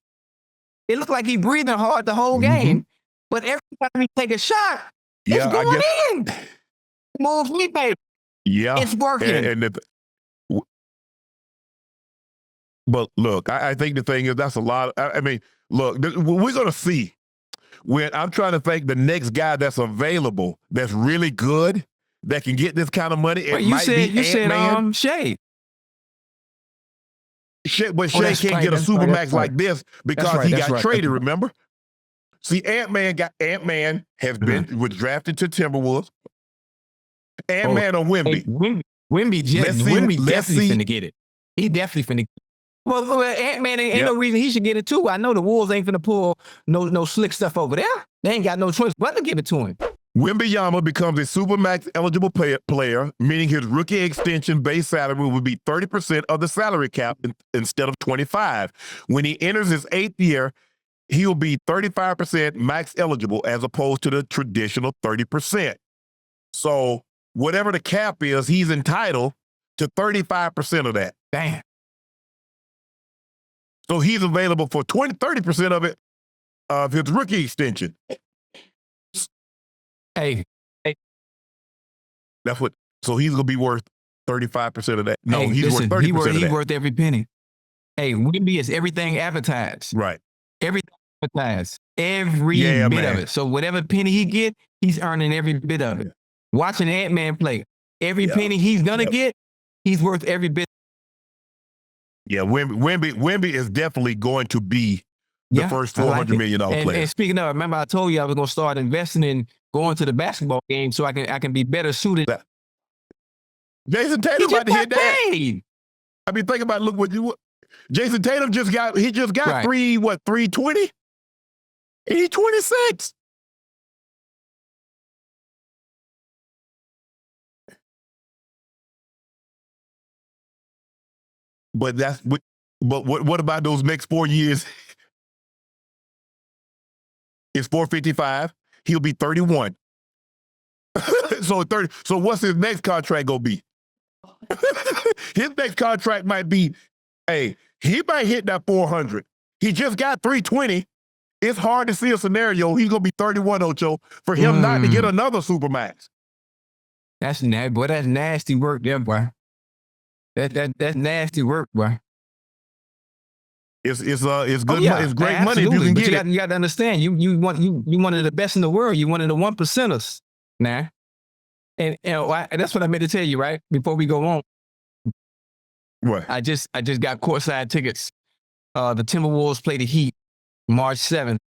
It looked like he breathing hard the whole game, but every time he take a shot, it's going in. Move me, baby. Yeah. It's working. But look, I think the thing is that's a lot. I mean, look, we're going to see. When I'm trying to think the next guy that's available, that's really good, that can get this kind of money. It might be Ant-Man. Shea. But Shea can't get a supermax like this because he got traded, remember? See, Ant-Man was drafted to Timberwolves. Ant-Man or Wemby? Hey, Wemby definitely finna get it. He definitely finna. Well, Ant-Man ain't no reason he should get it too. I know the Wolves ain't finna pull no slick stuff over there. They ain't got no choice but to give it to him. Wembanyama becomes a Supermax eligible player, meaning his rookie extension base salary will be 30% of the salary cap instead of 25%. When he enters his 8th year, he will be 35% max eligible as opposed to the traditional 30%. So whatever the cap is, he's entitled to 35% of that. Damn. So he's available for 30% of it, of his rookie extension. Hey. That's what, so he's going to be worth 35% of that. No, hey, he's listen, worth 30% of that. He's worth every penny. Hey, Wemby is everything advertised. Right. Everything advertised. Every bit of it. So whatever penny he get, he's earning every bit of it. Yeah. Watching Ant-Man play, every penny he's going to get, he's worth every bit. Yeah, Wemby is definitely going to be the first $400 million player. And speaking of, remember I told you I was going to start investing in going to the basketball game so I can be better suited. Jason Tatum about to hit that. I mean, think about, look what you, Jason Tatum just got 320? And he's 26. But what about those next 4 years? It's 455. He'll be 31. So what's his next contract gonna be? His next contract might be, hey, he might hit that 400. He just got 320. It's hard to see a scenario. He's gonna be 31, Ocho, for him not to get another Supermax. That's nasty work there, boy. That's nasty work, boy. It's good. It's great money if you can get it. You got to understand. You one of the best in the world. You one of the 1%ers, nah. And that's what I meant to tell you right before we go on. Right. I just got courtside tickets. The Timberwolves play the Heat March 7th.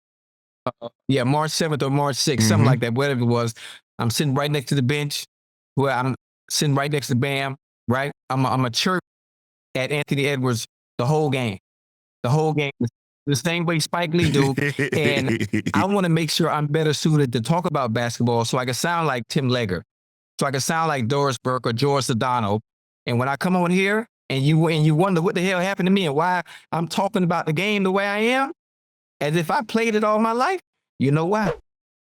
March 7th or March 6th, something like that. Whatever it was. I'm sitting right next to the bench. Where I'm sitting right next to Bam. Right. I'm a chirp at Anthony Edwards the whole game. The whole game, the same way Spike Lee do. And I want to make sure I'm better suited to talk about basketball so I can sound like Tim Legger, so I can sound like Doris Burke or George Sedano. And when I come on here and you wonder what the hell happened to me and why I'm talking about the game the way I am, as if I played it all my life, you know why.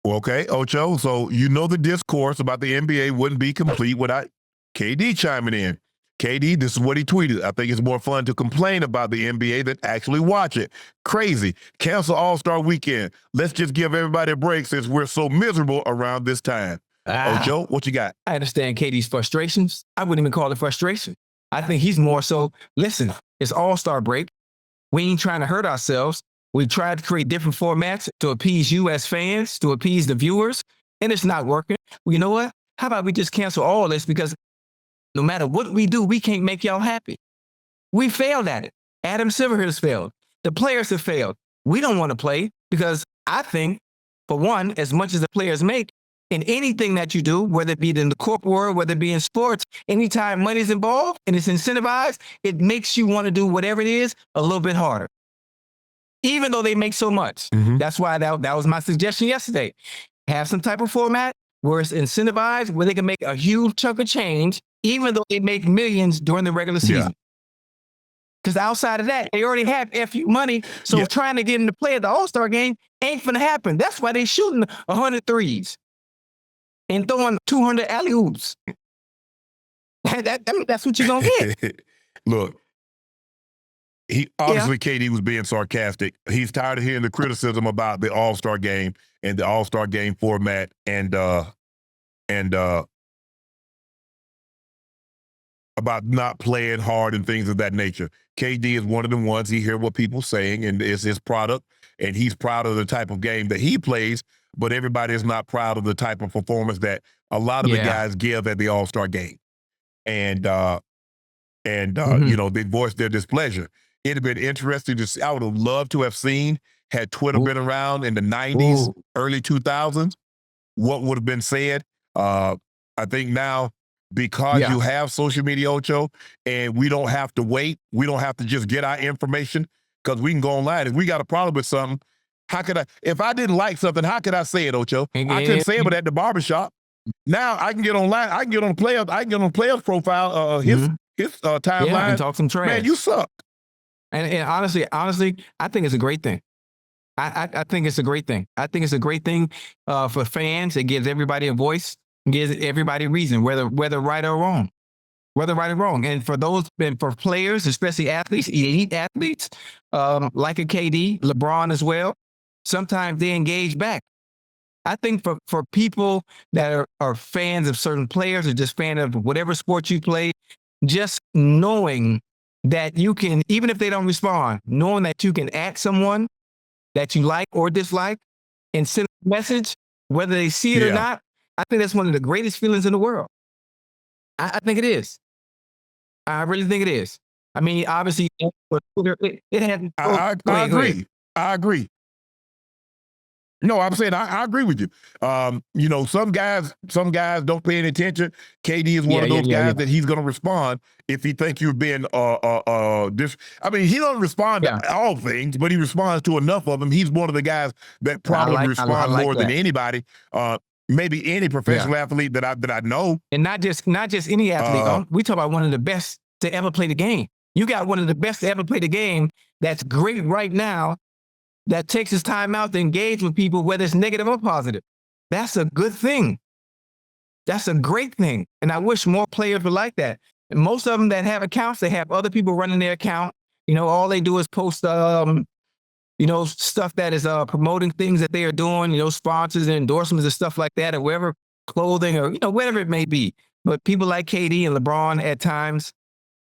Okay, Ocho, so you know the discourse about the NBA wouldn't be complete without KD chiming in. KD, this is what he tweeted. I think it's more fun to complain about the NBA than actually watch it. Crazy. Cancel All-Star Weekend. Let's just give everybody a break since we're so miserable around this time. Ocho, what you got? I understand KD's frustrations. I wouldn't even call it frustration. I think he's more so, listen, it's All-Star break. We ain't trying to hurt ourselves. We tried to create different formats to appease you as fans, to appease the viewers, and it's not working. Well, you know what? How about we just cancel all this because no matter what we do, we can't make y'all happy. We failed at it. Adam Silver has failed. The players have failed. We don't want to play because I think, for one, as much as the players make, in anything that you do, whether it be in the corporate world, whether it be in sports, anytime money's involved and it's incentivized, it makes you want to do whatever it is a little bit harder. Even though they make so much. That's why that was my suggestion yesterday. Have some type of format where it's incentivized, where they can make a huge chunk of change, even though they make millions during the regular season. Because outside of that, they already have FU money. So trying to get them to play at the All-Star game ain't finna happen. That's why they shooting 100 threes and throwing 200 alley-oops. That's what you're gonna get. Look, he obviously KD was being sarcastic. He's tired of hearing the criticism about the All-Star game and the All-Star game format and about not playing hard and things of that nature. KD is one of the ones, he hear what people saying, and it's his product, and he's proud of the type of game that he plays, but everybody is not proud of the type of performance that a lot of the guys give at the All-Star game. And you know, they voiced their displeasure. It'd have been interesting to see. I would have loved to have seen, had Twitter been around in the 90s, early 2000s, what would have been said. I think now, because you have social media, Ocho, and we don't have to wait, we don't have to just get our information, because we can go online. If we got a problem with something, how could I, if I didn't like something, how could I say it, Ocho? I couldn't say it at the barbershop. Now I can get online, I can get on player's profile, his timeline, and talk some trash. Man, you suck. And honestly, I think it's a great thing. I think it's a great thing. I think it's a great thing for fans. It gives everybody a voice, gives everybody a reason, whether right or wrong. Whether right or wrong. And for those, and for players, especially athletes, elite athletes, like a KD, LeBron as well, sometimes they engage back. I think for people that are fans of certain players or just fan of whatever sport you play, just knowing that you can, even if they don't respond, knowing that you can add someone that you like or dislike and send a message, whether they see it or not, I think that's one of the greatest feelings in the world. I think it is. I really think it is. I mean, obviously, it had. I agree. I agree. No, I'm saying I agree with you. You know, some guys don't pay any attention. KD is one of those guys that he's going to respond if he thinks you're being I mean, he doesn't respond to all things, but he responds to enough of them. He's one of the guys that probably responds more than anybody. Maybe any professional athlete that I know, and not just any athlete. We talk about one of the best to ever play the game. You got one of the best to ever play the game. That's great right now. That takes his time out to engage with people, whether it's negative or positive. That's a good thing. That's a great thing, and I wish more players were like that. And most of them that have accounts, they have other people running their account. You know, all they do is post you know, stuff that is promoting things that they are doing, you know, sponsors and endorsements and stuff like that, or whatever, clothing or, you know, whatever it may be. But people like KD and LeBron at times,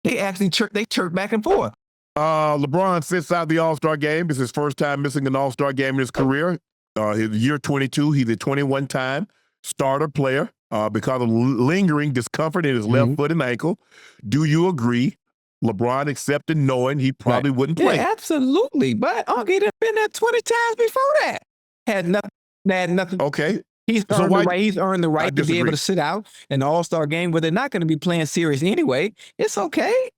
they actually chirp back and forth. LeBron sits out the All-Star game. It's his first time missing an All-Star game in his career. His year 22, he's a 21-time starter player because of lingering discomfort in his left foot and ankle. Do you agree? LeBron accepted knowing he probably wouldn't play. Yeah, absolutely. But he'd have been there 20 times before that. Had nothing. Okay. He's earned the right to be able to sit out in the All-Star game where they're not going to be playing serious anyway. It's okay.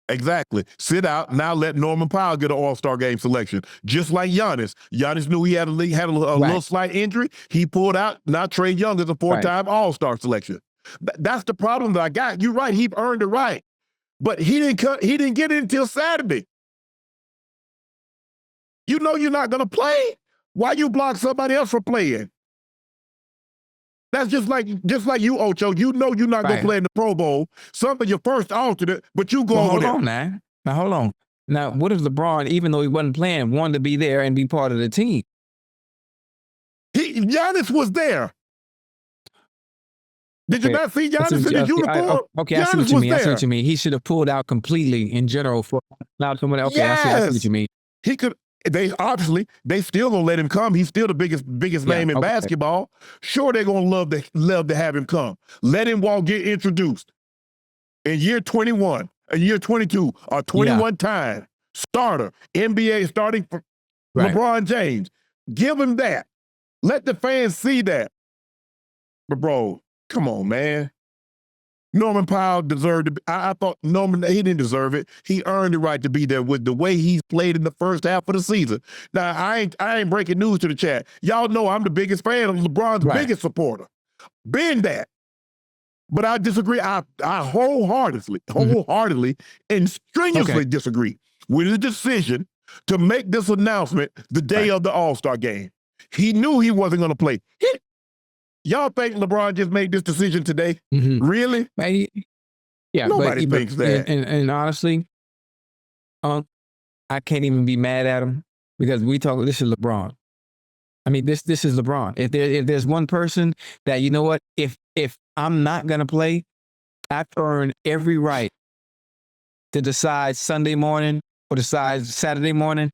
Exactly. Sit out. Now let Norman Powell get an All-Star game selection. Just like Giannis. Giannis knew he had a little slight injury. He pulled out. Now Trae Young is a 4-time All-Star selection. That's the problem that I got. You're right. He earned the right. But he didn't get it until Saturday. You know you're not going to play. Why you block somebody else from playing? That's just like you, Ocho. You know you're not going to play in the Pro Bowl. Something your first alternate, but you go over there. Hold on, man. Now, hold on. Now, what if LeBron, even though he wasn't playing, wanted to be there and be part of the team? Giannis was there. Did you not see Giannis in his uniform? I see what you mean. I see what you mean. He should have pulled out completely in general for now someone else. I see what you mean. He could. They still gonna let him come. He's still the biggest name in basketball. Sure, they're gonna love to have him come. Let him get introduced. In year 21, year 22, a 21-time starter, NBA starting for LeBron James. Give him that. Let the fans see that. But bro, come on, man. Norman Powell deserved to be. I thought Norman, he didn't deserve it. He earned the right to be there with the way he's played in the first half of the season. Now, I ain't breaking news to the chat. Y'all know I'm the biggest fan of LeBron's biggest supporter. Been that. But I disagree. I wholeheartedly and strenuously disagree with the decision to make this announcement the day of the All-Star game. He knew he wasn't going to play. Y'all think LeBron just made this decision today? Really? Nobody thinks that. And honestly, I can't even be mad at him because this is LeBron. I mean, this is LeBron. If there's one person that, you know what, if I'm not going to play, I've earned every right to decide Sunday morning or decide Saturday morning.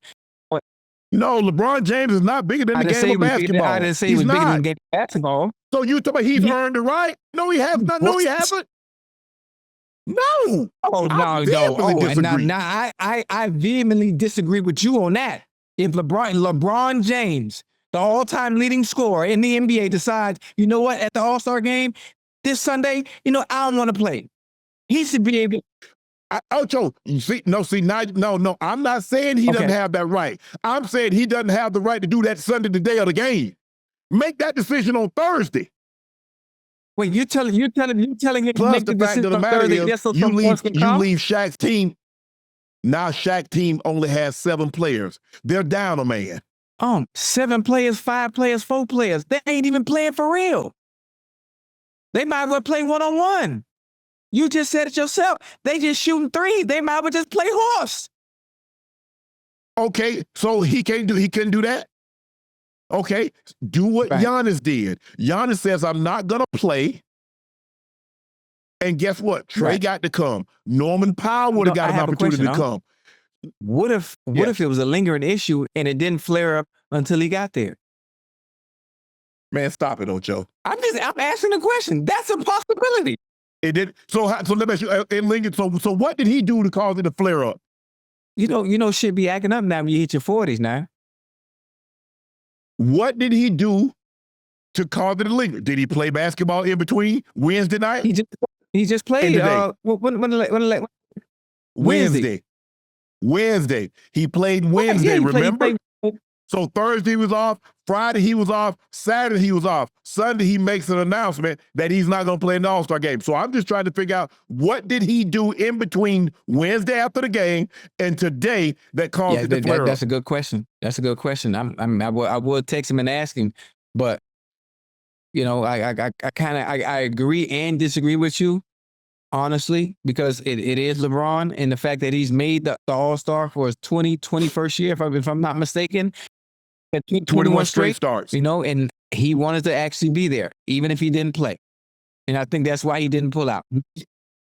No, LeBron James is not bigger than the game of basketball. I didn't say he was bigger than the game of basketball. So you talking about he's earned the right? No, he has not. No, he hasn't. No. Oh, no. I vehemently disagree with you on that. If LeBron James the all-time leading scorer in the NBA, decides, you know what, at the All-Star game this Sunday, I don't want to play. He should be able to. Ocho, no. I'm not saying he doesn't have that right. I'm saying he doesn't have the right to do that Sunday, the day of the game. Make that decision on Thursday. Wait, you're telling him Plus, to make the fact of the matter Thursday, is, you leave Shaq's team. Now Shaq's team only has 7 players. They're down a man. 7 players, 5 players, 4 players. They ain't even playing for real. They might as well play one-on-one. You just said it yourself. They just shooting 3. They might as well just play horse. Okay, so he couldn't do that? Okay, do what Giannis did. Giannis says, I'm not going to play. And guess what? Trey got to come. Norman Powell would have got an opportunity to come. What if it was a lingering issue and it didn't flare up until he got there? Man, stop it, Ocho. I'm asking a question. That's a possibility. It did. So let me ask you, it lingered. So what did he do to cause it to flare up? Shit be acting up now when you hit your 40s now. What did he do to cause it to linger? Did he play basketball in between Wednesday night? He just played. Wednesday. He played Wednesday, remember? So Thursday he was off, Friday he was off, Saturday he was off. Sunday he makes an announcement that he's not going to play in the All-Star game. So I'm just trying to figure out, what did he do in between Wednesday after the game and today that caused it to flare up? That's a good question. That's a good question. I would text him and ask him, but I agree and disagree with you, honestly, because it is LeBron, and the fact that he's made the All-Star for his 21st year, if I'm not mistaken, 21 straight starts. And he wanted to actually be there, even if he didn't play. And I think that's why he didn't pull out.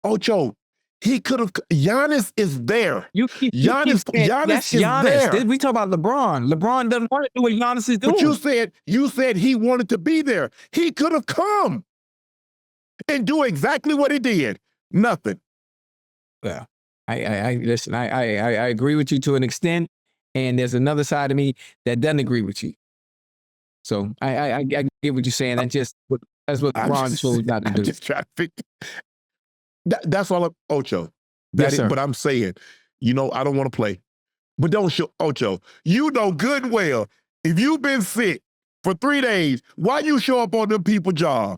Ocho, he could have. Giannis is there. Giannis is Giannis. there. We talk about LeBron. LeBron doesn't want to do what Giannis is doing. But you said he wanted to be there. He could have come and do exactly what he did. Nothing. Well, listen. I agree with you to an extent, and there's another side of me that doesn't agree with you. So I get what you're saying. That's what LeBron chose not to do. I'm just trying to figure. That's all, Ocho. Yes, sir. But I'm saying, I don't want to play. But don't show, Ocho. You know good and well, if you've been sick for 3 days, why you show up on them people's job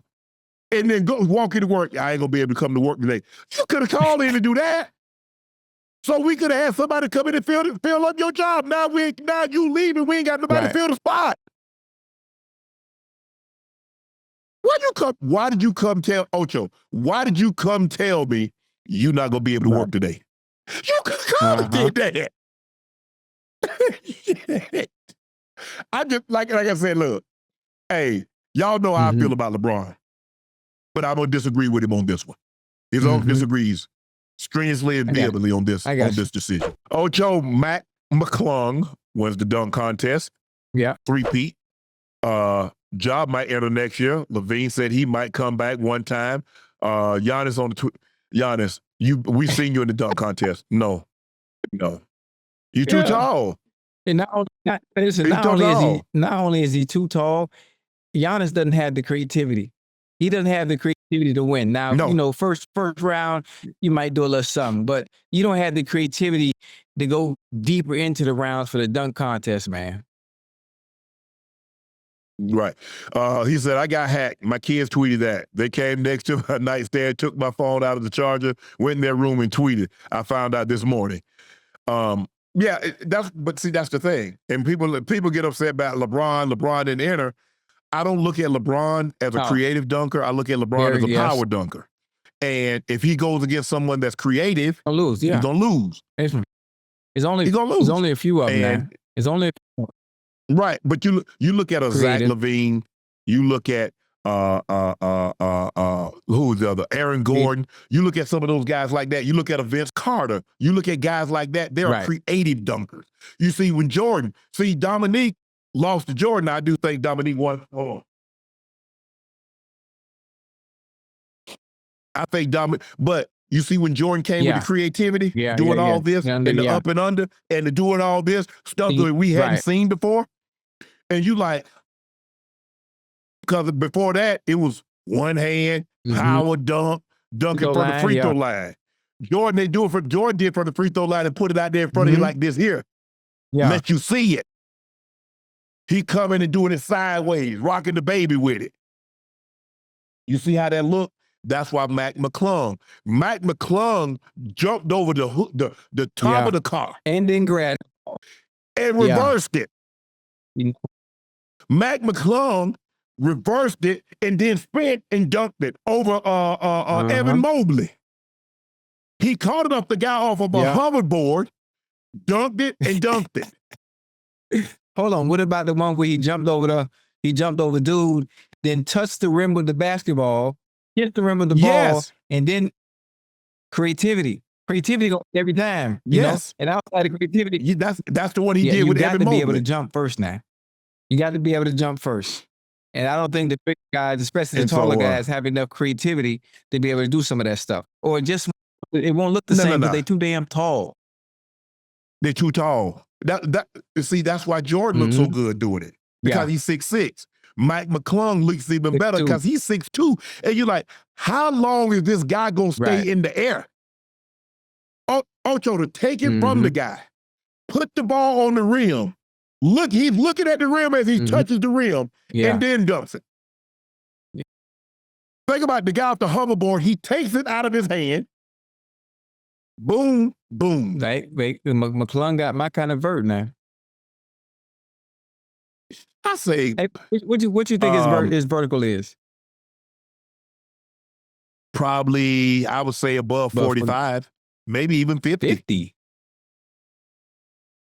and then go walk into work? I ain't gonna be able to come to work today. You could have called in to do that. So we could have had somebody come in and fill up your job. Now you leaving, we ain't got nobody to fill the spot. Why did you come tell Ocho? Why did you come tell me you're not gonna be able to work today? You could come and did that. I just like I said, look, hey, y'all know how I feel about LeBron, but I'm gonna disagree with him on this one. His own disagrees strenuously and vehemently on this decision. Ocho McClung wins the dunk contest. Yeah, 3-peat. Job might enter next year. Levine said he might come back one time. Giannis on the Giannis, we seen you in the dunk contest. No. You too tall. And not only is he too tall, Giannis doesn't have the creativity. He doesn't have the creativity to win. Now, first round, you might do a little something, but you don't have the creativity to go deeper into the rounds for the dunk contest, man. Right. He said, I got hacked. My kids tweeted that. They came next to my nightstand, took my phone out of the charger, went in their room and tweeted. I found out this morning. That's the thing. And people get upset about LeBron. LeBron didn't enter. I don't look at LeBron as a creative dunker. I look at LeBron as a power dunker. And if he goes against someone that's creative, he's going to lose. It's only a few of them now. It's only right, but you look at a Zach LaVine, you look at who's the other, Aaron Gordon, you look at some of those guys like that, you look at a Vince Carter, you look at guys like that, they're creative dunkers. You see when Dominique lost to Jordan, I do think Dominique won. Hold on. I think but you see when Jordan came with the creativity, doing all this, and the up and under, and the doing all this stuff that we hadn't seen before. And you like, because before that, it was one hand, power dunk, dunking from the free throw line. Jordan, Jordan did from the free throw line and put it out there in front of you like this here. Yeah. Let you see it. He coming and doing it sideways, rocking the baby with it. You see how that look? That's why McClung jumped over the top of the car. And then grabbed and reversed it. McClung reversed it and then spent and dunked it over Evan Mobley. He caught it off the guy off of a hoverboard, dunked it and dunked it. Hold on. What about the one where he jumped over dude, then touched the rim with the basketball, hit the rim with the ball, and then creativity. Creativity goes every time. You know? And outside of creativity, that's the one he did with Evan Mobley. You got to be able to jump first now. You got to be able to jump first. And I don't think the big guys, especially the taller guys, have enough creativity to be able to do some of that stuff. Or just, it won't look the same, but they're too damn tall. They're too tall. See, that's why Jordan looks so good doing it. Because he's 6'6". McClung looks even better because he's 6'2". And you're like, how long is this guy going to stay in the air? Ocho to take it from the guy, put the ball on the rim. Look, he's looking at the rim as he touches the rim and then dumps it. Think about the guy off the hoverboard. He takes it out of his hand. Boom, boom. Wait, McClung got my kind of vert now. I say, hey, what you think his vertical is? Probably, I would say above 45, maybe even 50. 50.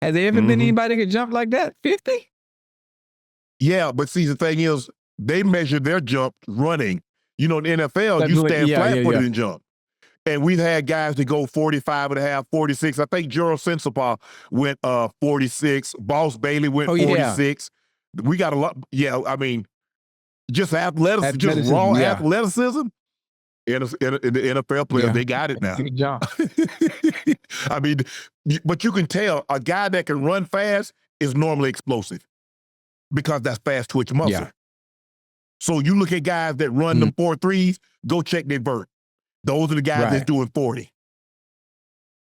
Has there ever been anybody who could jump like that? 50? Yeah, but see, the thing is, they measure their jump running. You know, in the NFL, you stand flat-footed and jump. And we've had guys that go 45 and a half, 46. I think Gerald Sensabaugh went 46. Boss Bailey went 46. We got a lot. Yeah, I mean, just athleticism, just raw athleticism. In the NFL players, they got it now. Good job. I mean, but you can tell a guy that can run fast is normally explosive because that's fast twitch muscle. Yeah. So you look at guys that run them 4.3s, go check their vert. Those are the guys that's doing 40.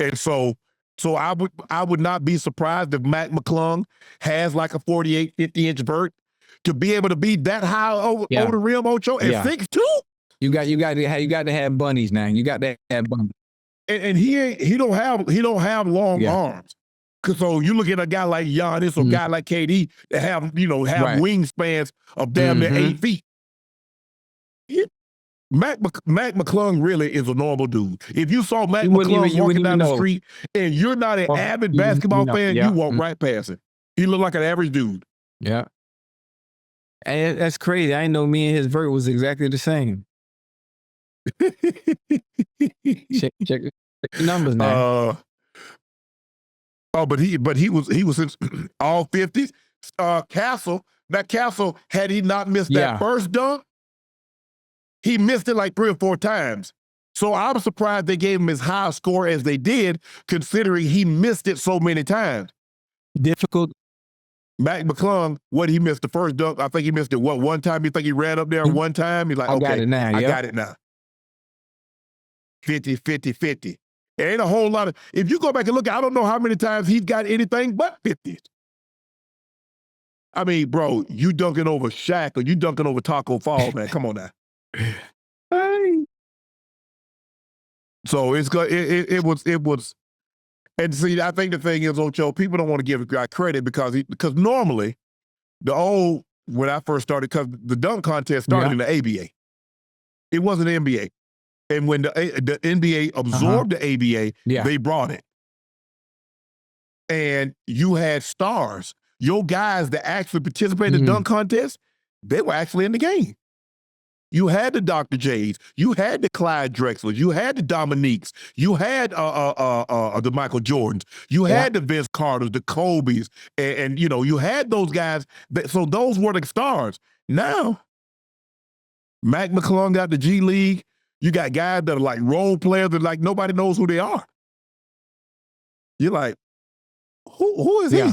And so I would not be surprised if McClung has like a 48, 50-inch vert to be able to be that high over the rim, Ocho, at 6'2". You got to have bunnies now. You got to have bunnies. And he don't have long arms. So you look at a guy like Giannis or a guy like KD that have wingspans of damn near 8 feet. McClung really is a normal dude. If you saw McClung walking down the street and you're not an avid basketball fan, you walk right past him. He looked like an average dude. Yeah. And that's crazy. I didn't know me and his vert was exactly the same. check the numbers now. But he was in all 50s. Castle, had he not missed that first dunk, he missed it like 3 or 4 times. So I'm surprised they gave him as high a score as they did, considering he missed it so many times. Difficult. McClung, he missed the first dunk? I think he missed it, one time? You think he ran up there one time? He's like, okay, I got it now. 50, 50, 50. It ain't a whole lot of, if you go back and look, I don't know how many times he's got anything but 50s. I mean, bro, you dunking over Shaq or you dunking over Taco Fall, man. Come on now. So it was, and see, I think the thing is, Ocho, people don't want to give a guy credit because normally when I first started, because the dunk contest started in the ABA. It wasn't the NBA. And when the NBA absorbed the ABA, they brought it. And you had stars. Your guys that actually participated in the dunk contest, they were actually in the game. You had the Dr. J's, you had the Clyde Drexlers, you had the Dominiques, you had the Michael Jordans, you had the Vince Carters, the Kobe's, and you had those guys. So those were the stars. Now, McClung got the G League. You got guys that are like role players that like nobody knows who they are. You're like, who is he?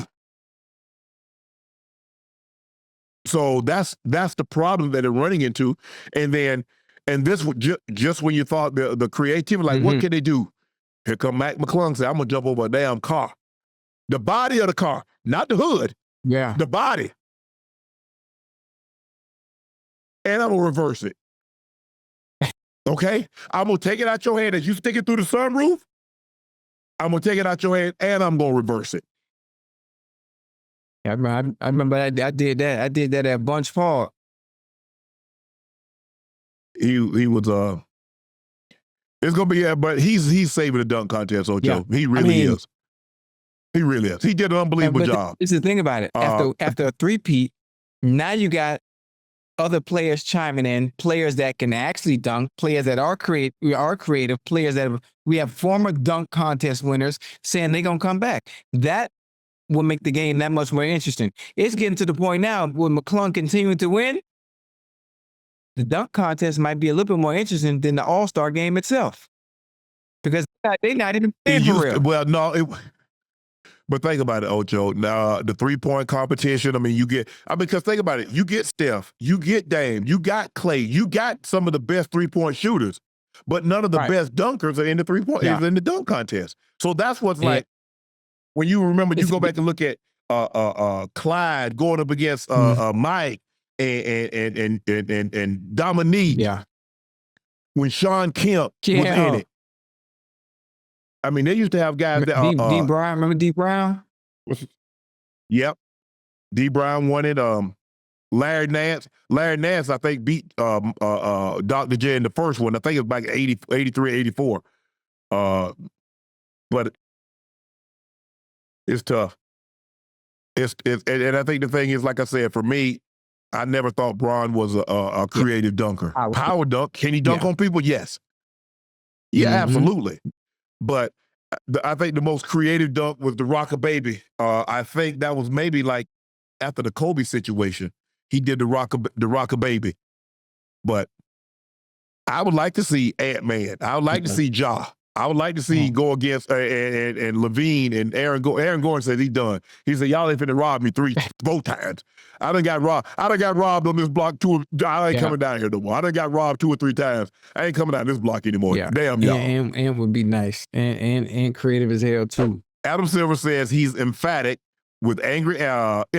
So that's the problem that they're running into. And this just when you thought the creativity, like what can they do? Here come McClung say, I'm gonna jump over a damn car. The body of the car, not the hood. Yeah. The body. And I'm gonna reverse it. Okay? I'm gonna take it out your hand as you stick it through the sunroof. I'm gonna take it out your hand and I'm gonna reverse it. I remember I did that. I did that at Bunch Park. He was it's gonna be, but he's saving the dunk contest, Ocho. Yeah. He really is. He really is. He did an unbelievable job. It's the thing about it. After a three-peat, now you got other players chiming in, players that can actually dunk, players that are creative, players that we have former dunk contest winners saying they're gonna come back. That will make the game that much more interesting. It's getting to the point now with McClung continuing to win, the dunk contest might be a little bit more interesting than the All-Star game itself. Because they're not even playing for real. Well, no, but think about it, Ocho. Now, the three-point competition, I mean, because think about it, you get Steph, you get Dame, you got Clay, you got some of the best three-point shooters, but none of the best dunkers are in the three-point, in the dunk contest. So that's what's like, when you remember, you go back and look at Clyde going up against Mike and Dominique. Yeah. When Sean Kemp was in it. I mean, they used to have guys that D. Brown, remember D. Brown? Yep. D. Brown won it. Larry Nance, I think, beat Dr. J in the first one. I think it was back 83, 84. But it's tough. And I think the thing is, like I said, for me, I never thought Bron was a creative dunker. Power dunk. Can he dunk on people? Yes. Yeah, absolutely. But I think the most creative dunk was the Rocker Baby. I think that was maybe like after the Kobe situation. He did the Rocker Baby. But I would like to see Ant-Man. I would like to see Ja. I would like to see go against and Levine and Aaron Gordon said he's done. He said, y'all ain't finna rob me 4 times. I done got robbed on this block I ain't coming down here no more. I done got robbed 2 or 3 times. I ain't coming down this block anymore. Yeah. Damn y'all. And would be nice and creative as hell too. Adam Silver says he's empathetic with empathetic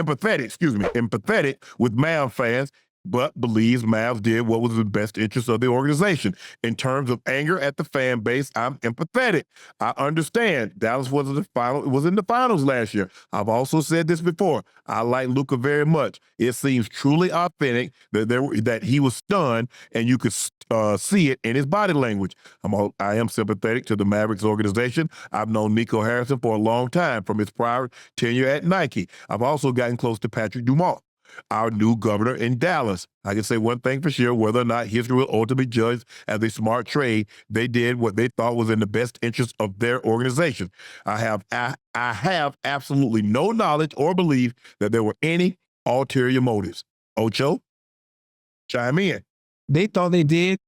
with Mavs fans, but believes Mavs did what was in the best interest of the organization. In terms of anger at the fan base, I'm empathetic. I understand Dallas was in the finals last year. I've also said this before. I like Luka very much. It seems truly authentic that he was stunned, and you could see it in his body language. I am sympathetic to the Mavericks organization. I've known Nico Harrison for a long time from his prior tenure at Nike. I've also gotten close to Patrick Dumont, our new governor in Dallas. I can say one thing for sure, whether or not history will ultimately judge as a smart trade, they did what they thought was in the best interest of their organization. I have absolutely no knowledge or belief that there were any ulterior motives. Ocho, chime in. They thought they did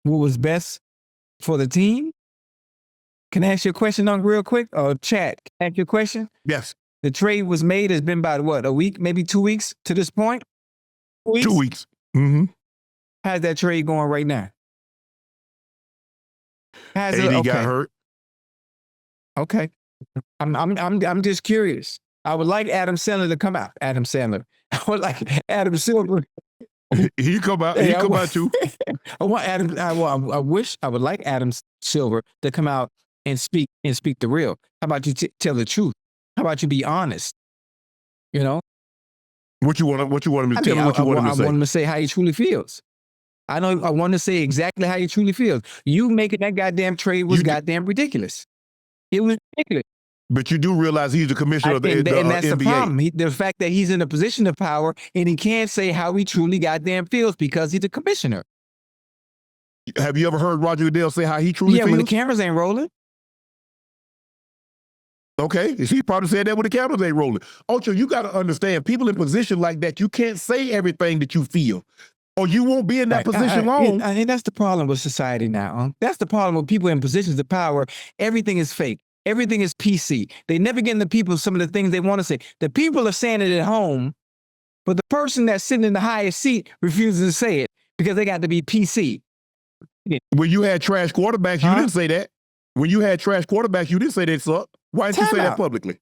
what was best for the team. Can I ask you a question real quick? Chad, can I ask you a question? Yes. The trade was made. It's been about, what, a week, maybe 2 weeks to this point? 2 weeks. Mm-hmm. How's that trade going right now? AD got hurt. Okay. I'm just curious. I would like Adam Sandler to come out. Adam Sandler. I would like Adam Silver. He come out. He come out too. I want Adam. I would like Adam Silver to come out and speak the real. How about you tell the truth? How about you be honest? You know? What you want him to tell me what you want him to say? I want him to say how he truly feels. I want to say exactly how he truly feels. You making that goddamn trade was goddamn ridiculous. It was ridiculous. But you do realize he's the commissioner of the NBA. And that's the problem. The fact that he's in a position of power and he can't say how he truly goddamn feels because he's the commissioner. Have you ever heard Roger Goodell say how he truly feels? Yeah, when the cameras ain't rolling. Okay, he probably said that when the cameras ain't rolling. Ocho, you got to understand, people in position like that, you can't say everything that you feel, or you won't be in that position long. I think that's the problem with society now. That's the problem with people in positions of power. Everything is fake. Everything is PC. They never get in the people some of the things they want to say. The people are saying it at home, But the person that's sitting in the highest seat refuses to say it because they got to be PC. When you had trash quarterbacks, you didn't say that. When you had trash quarterbacks, you didn't say they sucked. Why didn't you say that publicly?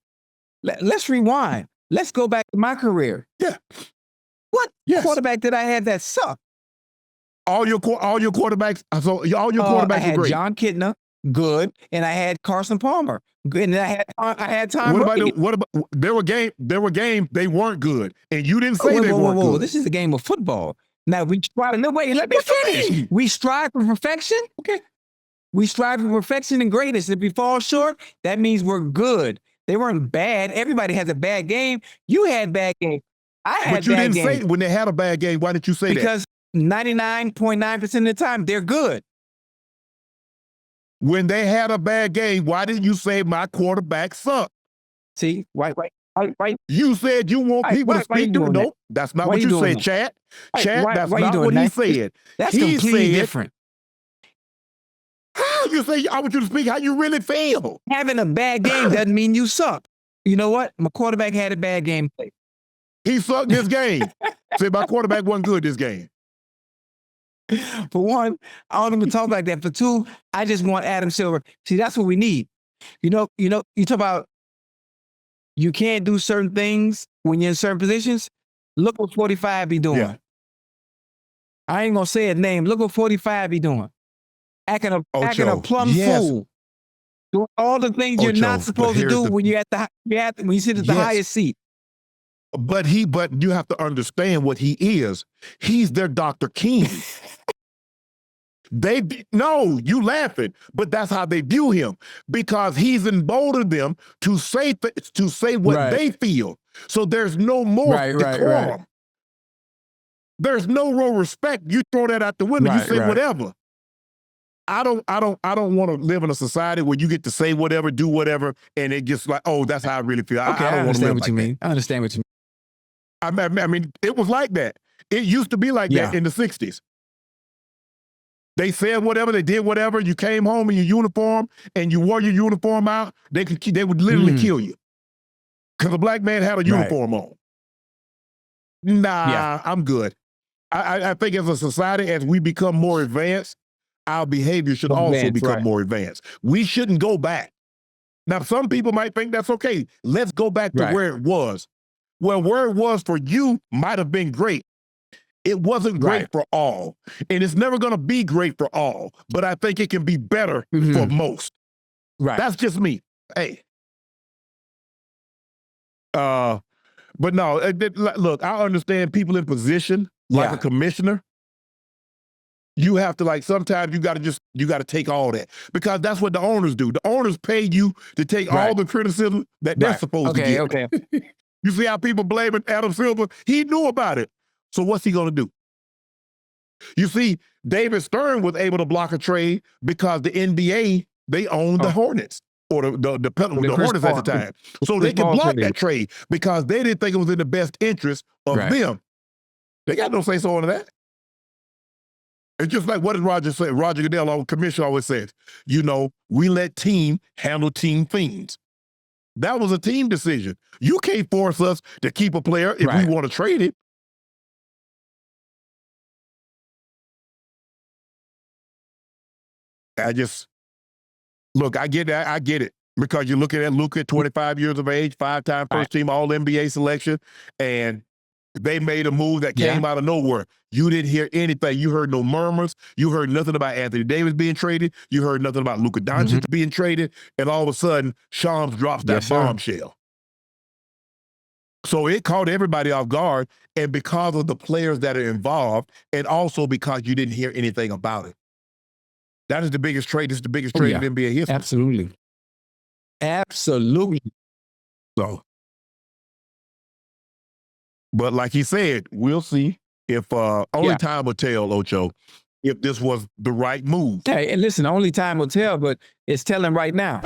Let's rewind. Let's go back to my career. Yeah. What quarterback did I have that sucked? All your quarterbacks. So all your quarterbacks I had were great. John Kitna, good, and I had Carson Palmer, good, and I had Tom Brady. What about there were games they weren't good, and you didn't say they weren't good. This is a game of football. Now we try to no wait. Let me finish. We strive for perfection. Okay. We strive for perfection and greatness. If we fall short, that means we're good. They weren't bad. Everybody has a bad game. You had bad game. I had bad game. But you didn't say when they had a bad game. Why didn't you say that? Because 99.9% of the time, they're good. When they had a bad game, why didn't you say my quarterback sucked? See, why? You said you want people to speak to. Nope, that's not what you said, Chad. Chad, that's not what he said. That's completely different. How you say I want you to speak how you really feel? Having a bad game doesn't mean you suck. You know what? My quarterback had a bad game. He sucked this game. Say my quarterback wasn't good this game. For one, I don't even talk like that. For two, I just want Adam Silver. See, that's what we need. You talk about you can't do certain things when you're in certain positions. Look what 45 be doing. Yeah. I ain't gonna say his name. Look what 45 be doing. Acting a plum fool. Doing all the things you're not supposed to do when you're when you sit at the highest seat. But you have to understand what he is. He's their Dr. King. You laughing, but that's how they view him because he's emboldened them to say what they feel. So there's no more decorum. There's no real respect. You throw that out the window. You say whatever. I don't want to live in a society where you get to say whatever, do whatever, and it gets like, oh, that's how I really feel. Okay, I don't understand what you mean. I understand what you mean. I mean, it was like that. It used to be like that in the 60s. They said whatever, they did whatever. You came home in your uniform and you wore your uniform out, they would literally kill you. Because a black man had a uniform on. Nah, I'm good. I think as a society, as we become more advanced, our behavior should also become more advanced. We shouldn't go back. Now, some people might think that's okay. Let's go back to where it was. Well, where it was for you might have been great. It wasn't great for all. And it's never going to be great for all. But I think it can be better for most. Right. That's just me. Hey. But no, look, I understand people in position, like a commissioner. You have to sometimes you got to take all that because that's what the owners do. The owners pay you to take all the criticism that they're supposed to get. Okay. You see how people blaming Adam Silver? He knew about it. So what's he going to do? You see, David Stern was able to block a trade because the NBA, they owned the Hornets or the Hornets at the time. So they can block that trade because they didn't think it was in the best interest of them. They got no say-so on that. It's just like what did Roger say? Roger Goodell, our commissioner, always says, we let team handle team things. That was a team decision. You can't force us to keep a player if we want to trade it. I get that. I get it. Because you're looking at Luka at 25 years of age, 5-time first-team All-NBA selection, and they made a move that came out of nowhere. You didn't hear anything. You heard no murmurs. You heard nothing about Anthony Davis being traded. You heard nothing about Luka Doncic being traded. And all of a sudden, Shams drops that bombshell. So it caught everybody off guard. And because of the players that are involved, and also because you didn't hear anything about it. That is the biggest trade. This is the biggest trade in NBA history. Absolutely. Absolutely. So. But like he said, we'll see if only time will tell, Ocho, if this was the right move. Hey, and listen, only time will tell, but it's telling right now.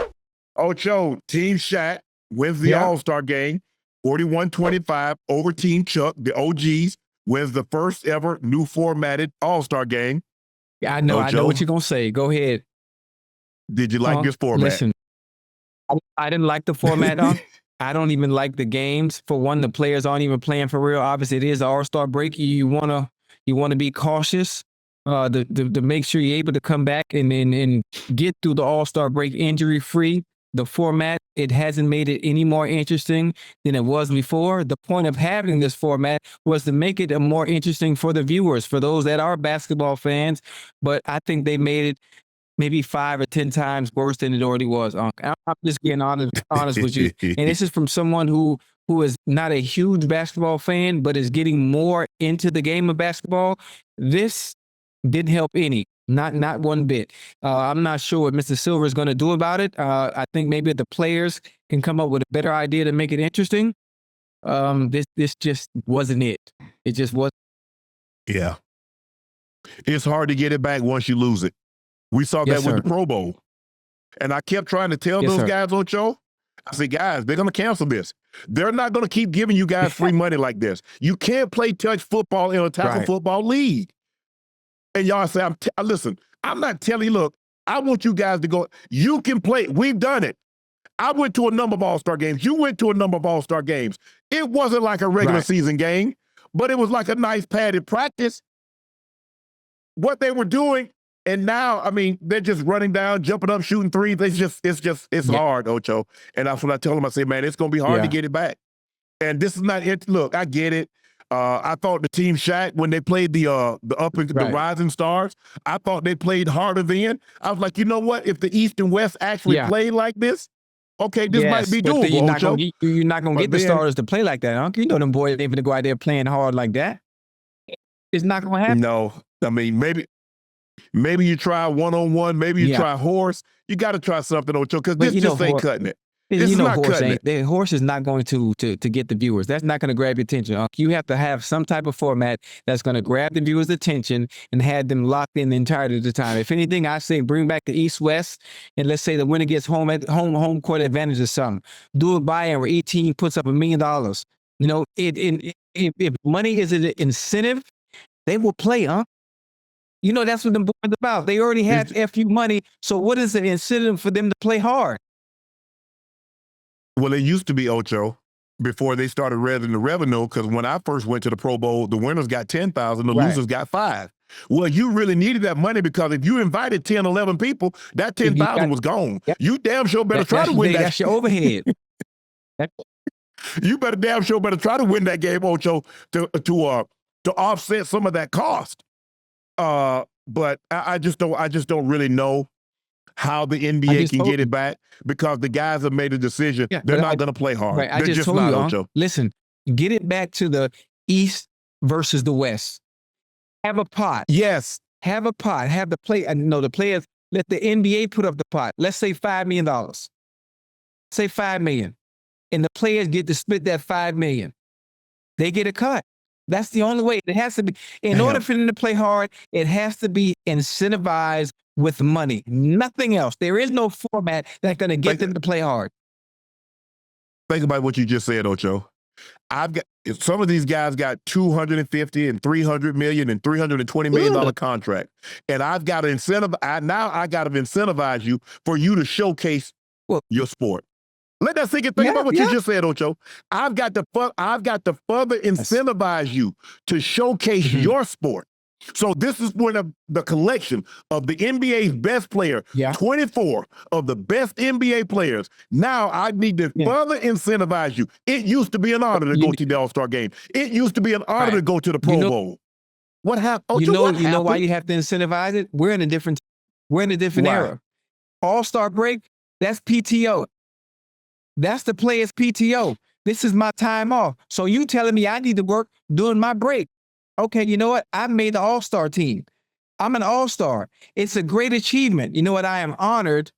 Ocho, Team Shaq wins the All-Star game, 41-25 over Team Chuck, the OGs, wins the first ever new formatted All-Star game. Yeah, I know what you're going to say. Go ahead. Did you like this format? Listen, I didn't like the format. I don't even like the games. For one, the players aren't even playing for real. Obviously, it is an All-Star break. You wanna be cautious to make sure you're able to come back and get through the All-Star break injury-free. The format, it hasn't made it any more interesting than it was before. The point of having this format was to make it more interesting for the viewers, for those that are basketball fans. But I think they made it maybe 5 or 10 times worse than it already was. I'm just being honest with you. And this is from someone who is not a huge basketball fan, but is getting more into the game of basketball. This didn't help any. Not one bit. I'm not sure what Mr. Silver is going to do about it. I think maybe the players can come up with a better idea to make it interesting. This just wasn't it. It just wasn't. Yeah. It's hard to get it back once you lose it. We saw that with the Pro Bowl. And I kept trying to tell those guys, Ocho, I said, guys, they're going to cancel this. They're not going to keep giving you guys free money like this. You can't play touch football in a tackle football league. And y'all say, listen, I'm not telling you, look, I want you guys to go. You can play. We've done it. I went to a number of All-Star games. You went to a number of All-Star games. It wasn't like a regular season game, but it was like a nice padded practice. What they were doing, and now, I mean, they're just running down, jumping up, shooting threes. It's hard, Ocho. And that's what I tell them. I say, man, it's going to be hard to get it back. And this is not it. Look, I get it. I thought the team Shaq, when they played the Rising Stars, I thought they played harder then. I was like, you know what? If the East and West actually played like this, okay, this might be doable. You're not gonna get the starters to play like that, Uncle. You know them boys ain't gonna go out there playing hard like that. It's not gonna happen. No, I mean maybe you try one-on-one, maybe you try horse. You got to try something, Ocho, because this just ain't cutting it. It's not cutting it. The horse is not going to get the viewers. That's not going to grab your attention. Uncle. You have to have some type of format that's going to grab the viewers' attention and have them locked in the entirety of the time. If anything, I say bring back the East-West, and let's say the winner gets home court advantage or something. Do a buy-in where each team puts up $1 million. You know, if money is an incentive, they will play, huh? You know, that's what the boys about. They already have FU money, so what is the incentive for them to play hard? Well, it used to be, Ocho, before they started raising the revenue, because when I first went to the Pro Bowl, the winners got 10,000, the losers got 5. Well, you really needed that money because if you invited 10, 11 people, that 10,000 was gone. You damn sure better try to win that. That's your overhead. You damn sure better try to win that game, Ocho, to offset some of that cost. But I just don't really know how the NBA can get it back because the guys have made a decision. They're not going to play hard. Right. They're just not, Ocho. Listen, get it back to the East versus the West. Have a pot. Yes. Have a pot. Have the players, let the NBA put up the pot. Let's say $5 million. Say $5 million. And the players get to split that $5 million. They get a cut. That's the only way. It has to be. In order for them to play hard, it has to be incentivized with money. Nothing else. There is no format that's going to get them to play hard. Think about what you just said, Ocho. Some of these guys got $250 and $300 million and $320 million contract, and I've got to I got to incentivize you for you to showcase your sport. Let that sink in. Think about what you just said, Ocho. I've got to further incentivize you to showcase your sport. So this is when the collection of the NBA's best player, 24 of the best NBA players. Now I need to further incentivize you. It used to be an honor to go to the All-Star game. It used to be an honor to go to the Pro Bowl. What happened? Ocho, you know why you have to incentivize it? We're in a different era. All-Star break, that's PTO. That's the player's PTO. This is my time off. So you telling me I need to work during my break. Okay, you know what? I made the All-Star team. I'm an All-Star. It's a great achievement. You know what? I am honored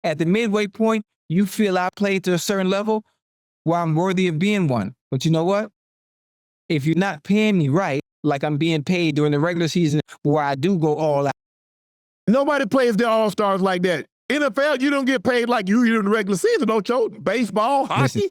at the midway point. You feel I played to a certain level, well, I'm worthy of being one. But you know what? If you're not paying me right, like I'm being paid during the regular season where I do go all out. Nobody plays their All-Stars like that. NFL, you don't get paid like you do in the regular season, don't you? Baseball, hockey.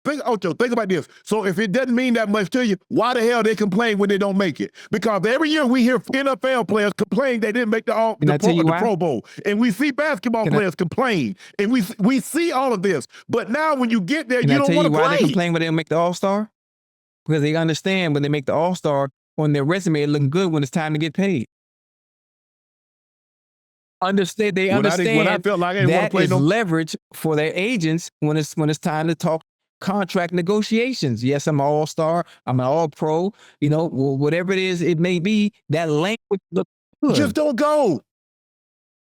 think about this. So if it doesn't mean that much to you, why the hell they complain when they don't make it? Because every year we hear NFL players complain they didn't make the Pro Bowl. And we see basketball players complain. And we see all of this. But now when you get there, you don't want to play. Why they complain when they don't make the All-Star? Because they understand when they make the All-Star on their resume, it looks good when it's time to get paid. They understand when I felt like I didn't want to play leverage for their agents when it's time to talk contract negotiations. Yes, I'm an All-Star. I'm an All-Pro. You know, whatever it is, it may be. That language looks good. Just don't go.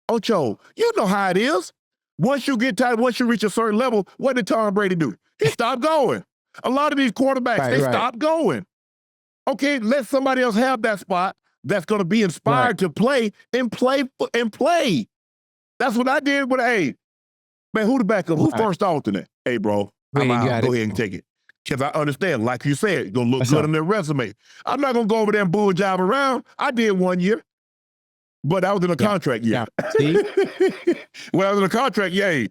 Ocho, you know how it is. Once you get tired, once you reach a certain level, what did Tom Brady do? He stopped going. A lot of these quarterbacks, they stop going. Okay, let somebody else have that spot that's going to be inspired to play and play. That's what I did with, hey, man, who the backup? Who first alternate? Hey, bro, I'm out. Go ahead and take it. Because I understand, like you said, it's going to look good on their resume. I'm not going to go over there and bull job around. I did 1 year, but I was in a contract year. See? When I was in a contract year,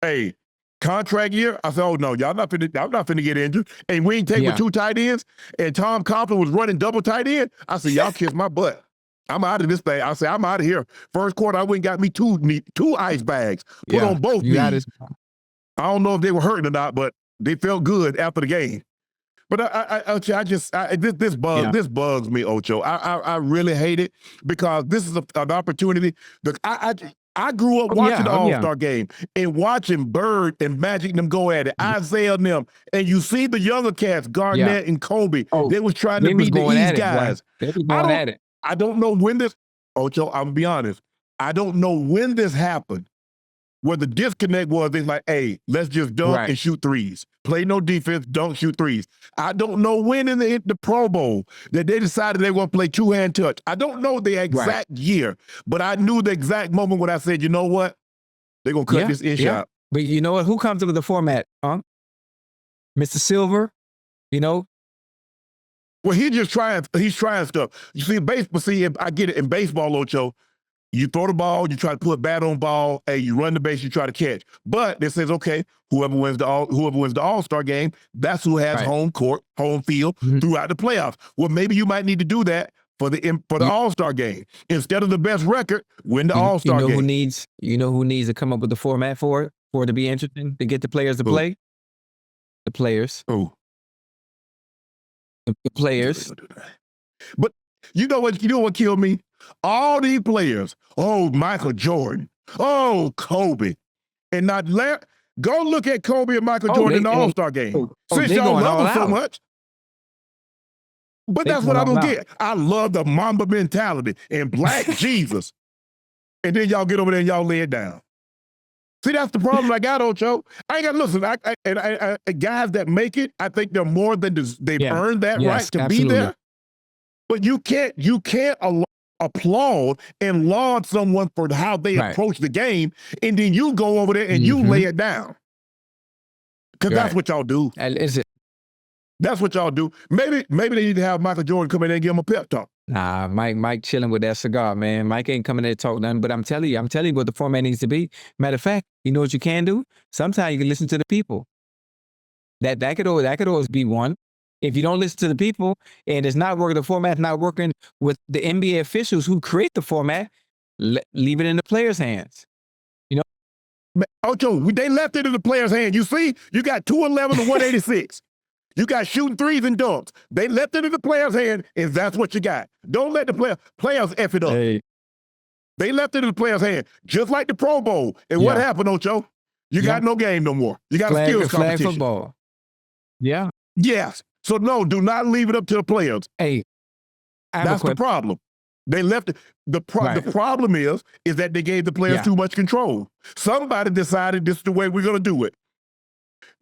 hey, contract year, I said, oh, no, I'm not finna get injured. And we ain't take with 2 tight ends, and Tom Coughlin was running double tight end. I said, y'all kiss my butt. I'm out of this thing. I said, I'm out of here. First quarter, I went and got me two ice bags, put on both knees. I don't know if they were hurting or not, but they felt good after the game. But this bugs me, Ocho. I really hate it because this is an opportunity. I grew up watching the All-Star game and watching Bird and Magic them go at it, Isaiah and them, and you see the younger cats, Garnett and Kobe. They was trying to beat the East guys. They was going at it. I don't know when this, Ocho, I'm gonna be honest. I don't know when this happened, where the disconnect was. It's like, hey, let's just dunk and shoot threes. Play no defense, dunk, shoot threes. I don't know when in the Pro Bowl that they decided they were going to play two-hand touch. I don't know the exact year, but I knew the exact moment when I said, you know what? They're going to cut this ish out. But you know what? Who comes up with the format, huh? Mr. Silver, you know? Well, he's trying stuff. You see, baseball, I get it. In baseball, Ocho, you throw the ball, you try to put bat on ball, hey, you run the base, you try to catch. But it says, okay, whoever wins the All-Star game, that's who has home court, home field throughout the playoffs. Well, maybe you might need to do that for the All-Star game. Instead of the best record, win the All-Star game. You know who needs to come up with the format for it to be interesting, to get the players to play? The players. Who? The players. But you know what killed me? All these players, Michael Jordan, Kobe, and not go look at Kobe and Michael Jordan in the All-Star game. Since y'all love them so much. But that's what I'm gonna get. I love the Mamba mentality and Black Jesus. And then y'all get over there and y'all lay it down. See, that's the problem I got, Ocho. I ain't got to listen. Guys that make it, I think they're more than they've earned that right to be there. But you can't applaud and laud someone for how they approach the game, and then you go over there and you lay it down. Because that's what y'all do. Is it? That's what y'all do. Maybe they need to have Michael Jordan come in there and give him a pep talk. Nah, Mike chilling with that cigar, man. Mike ain't coming there to talk nothing, but I'm telling you what the format needs to be. Matter of fact, you know what you can do? Sometimes you can listen to the people. That could always be one. If you don't listen to the people and it's not working, the format's not working with the NBA officials who create the format, leave it in the players' hands. You know? Ocho, they left it in the players' hands. You see, you got 211 to 186. You got shooting threes and dunks. They left it in the players' hand, and that's what you got. Don't let the players F it up. Hey. They left it in the players' hand, just like the Pro Bowl. And what happened, Ocho? You got no game no more. You got a skills competition. Flag football. Yeah. Yes. So, no, do not leave it up to the players. Hey. That's the problem. They left it. The problem is that they gave the players too much control. Somebody decided this is the way we're going to do it.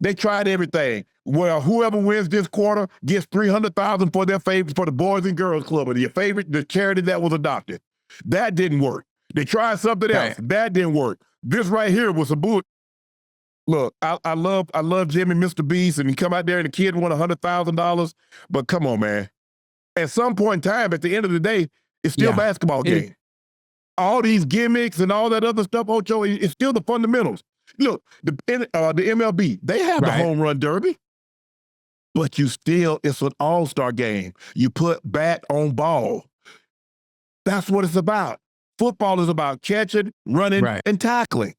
They tried everything. Well, whoever wins this quarter gets $300,000 for their favorite, for the Boys and Girls Club, or the charity that was adopted. That didn't work. They tried something else. That didn't work. This right here was a boot. Look, I love Jimmy, Mr. Beast, and he come out there and the kid won $100,000. But come on, man. At some point in time, at the end of the day, it's still a basketball game. All these gimmicks and all that other stuff, Ocho, it's still the fundamentals. Look, the MLB, they have the home run derby. but it's an all-star game. You put bat on ball. That's what it's about. Football is about catching, running, and tackling.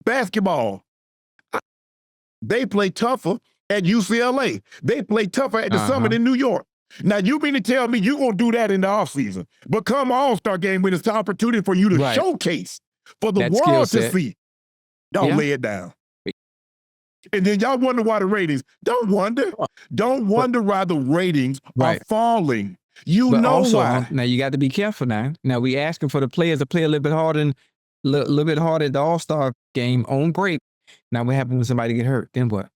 Basketball, they play tougher at UCLA. They play tougher at the Summit in New York. Now, you mean to tell me you're going to do that in the offseason, but come All-Star game when it's the opportunity for you to showcase for the world to see. Don't lay it down. And then y'all wonder why the ratings. Don't wonder. Don't wonder why the ratings are falling. But know also, why. Now, you got to be careful now. Now, we asking for the players to play a little bit harder at the All-Star game on break. Now, what happens when somebody get hurt? Then what? What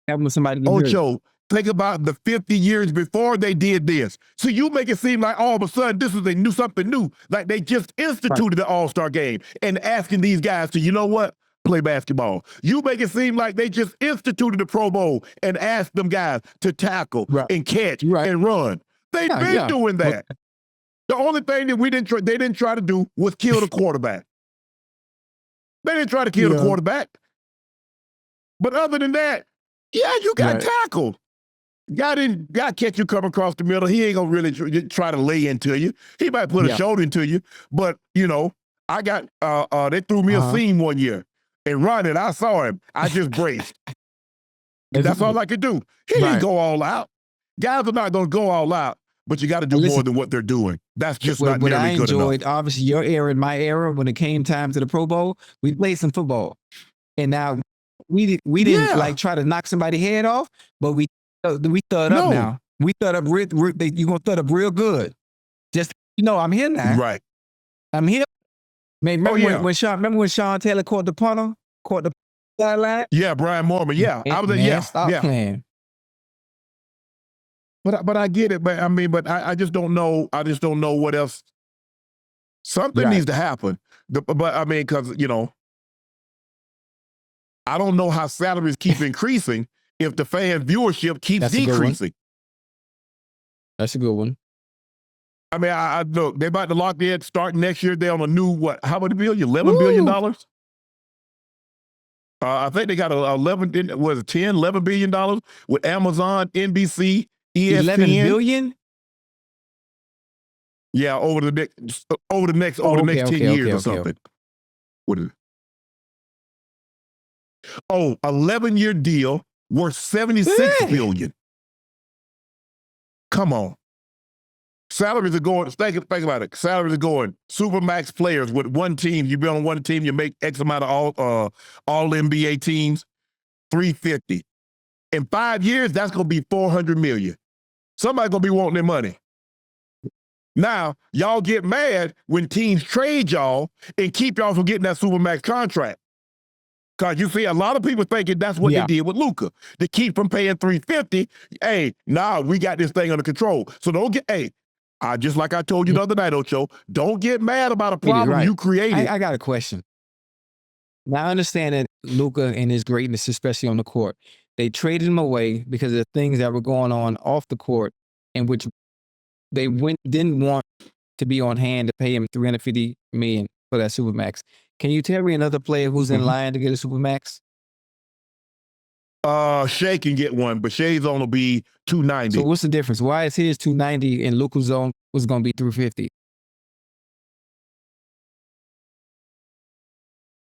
happens when somebody get hurt? Ocho, think about the 50 years before they did this. So you make it seem like all of a sudden this is something new. Like they just instituted the All-Star game and asking these guys to, you know what? Play basketball. You make it seem like they just instituted the Pro Bowl and asked them guys to tackle and catch and run. They've been doing that. The only thing that they didn't try to do was kill the quarterback. They didn't try to kill the quarterback. But other than that, you got tackled. God catch you coming across the middle. He ain't gonna really try to lay into you. He might put a shoulder into you, but I got they threw me a seam one year. And running, I saw him. I just braced. That's all I could do. He didn't go all out. Guys are not going to go all out, but you got to do more than what they're doing. That's just not nearly good enough. I enjoyed, obviously, your era and my era, when it came time to the Pro Bowl, we played some football. And now we didn't like try to knock somebody's head off, but we thud up now. We thud up, you're going to thud up real good. Just, I'm here now. Right. I'm here. Man, remember when Sean Taylor caught the sideline? Yeah, Brian Mormon. Yeah, I was there. Stop playing. But I get it. But I just don't know. I just don't know what else. Something needs to happen. But because I don't know how salaries keep increasing if the fan viewership keeps decreasing. That's a good one. I look, they're about to lock in starting next year. They're on a new, how many billion? $11 billion? I think they got 11 billion with Amazon, NBC, ESPN. 11 billion? Yeah, over the next 10 years or something. What is it? 11-year deal worth $76 billion. Come on. Salaries are going, think about it. Salaries are going, Supermax players with one team. You be on one team, you make X amount of all NBA teams, $350. In 5 years, that's going to be $400 million. Somebody's going to be wanting their money. Now, y'all get mad when teams trade y'all and keep y'all from getting that Supermax contract. Because you see, a lot of people thinking that's what they did with Luka. To keep from paying $350, we got this thing under control. So don't get, just like I told you the other night, Ocho, don't get mad about a problem you created. I got a question. Now, I understand that Luka and his greatness, especially on the court, they traded him away because of the things that were going on off the court, in which they didn't want to be on hand to pay him $350 million for that Supermax. Can you tell me another player who's in line to get a Supermax? Shea can get one, but Shea's only be $290. So what's the difference? Why is his $290 and Luka's zone was going to be $350?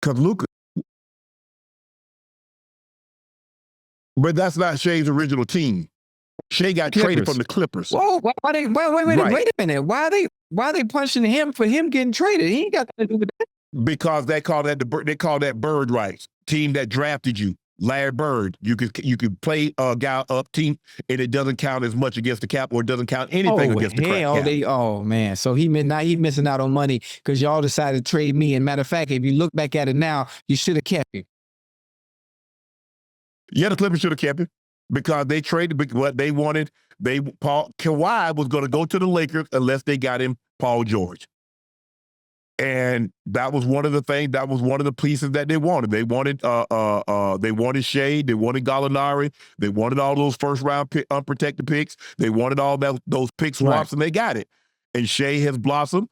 Because Luka, but that's not Shea's original team. Shea got traded from the Clippers. Whoa! Wait a minute. Why are they punching him for him getting traded? He ain't got nothing to do with that. Because they call that bird rights. Team that drafted you. Larry Bird, you could play a guy up team, and it doesn't count as much against the cap, or it doesn't count anything against the cap. Oh man, so he's missing out on money because y'all decided to trade me. And matter of fact, if you look back at it now, you should have kept him. Yeah, the Clippers should have kept him because they traded what they wanted. Kawhi was going to go to the Lakers unless they got him Paul George. And that was one of the things. That was one of the pieces that they wanted. They wanted Shea. They wanted Gallinari. They wanted all those first-round unprotected picks. They wanted all those pick swaps, and they got it. And Shea has blossomed.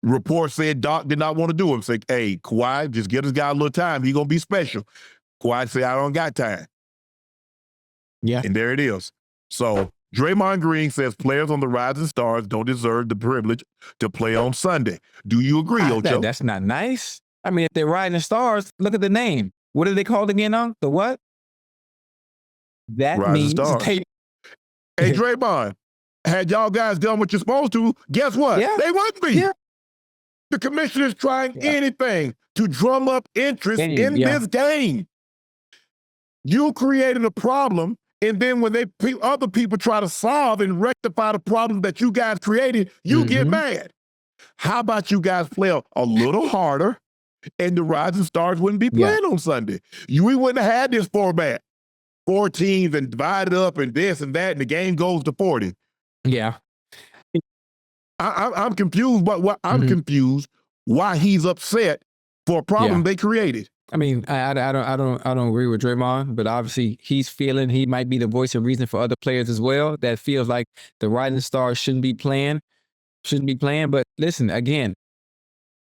Reports said Doc did not want to do him. Said, "Hey, Kawhi, just give this guy a little time. He's gonna be special." Kawhi said, "I don't got time." Yeah. And there it is. So Draymond Green says players on the Rising Stars don't deserve the privilege to play on Sunday. Do you agree, Ocho? That's not nice. I mean, if they're Rising Stars, look at the name. What are they called again, on the what? That Rising means Stars. they... Hey, Draymond, had y'all guys done what you're supposed to, guess what? Yeah. They wouldn't be. Yeah. The commissioner's trying anything to drum up interest in this game. You created a problem, and then when other people try to solve and rectify the problem that you guys created, you get mad. How about you guys play a little harder, and the Rising Stars wouldn't be playing on Sunday? We wouldn't have had this format. 4 teams and divided up and this and that, and the game goes to 40. Yeah. I'm confused, but I'm confused why he's upset for a problem they created. I mean, I don't agree with Draymond, but obviously he's feeling he might be the voice of reason for other players as well that feels like the Rising Stars shouldn't be playing. But listen, again,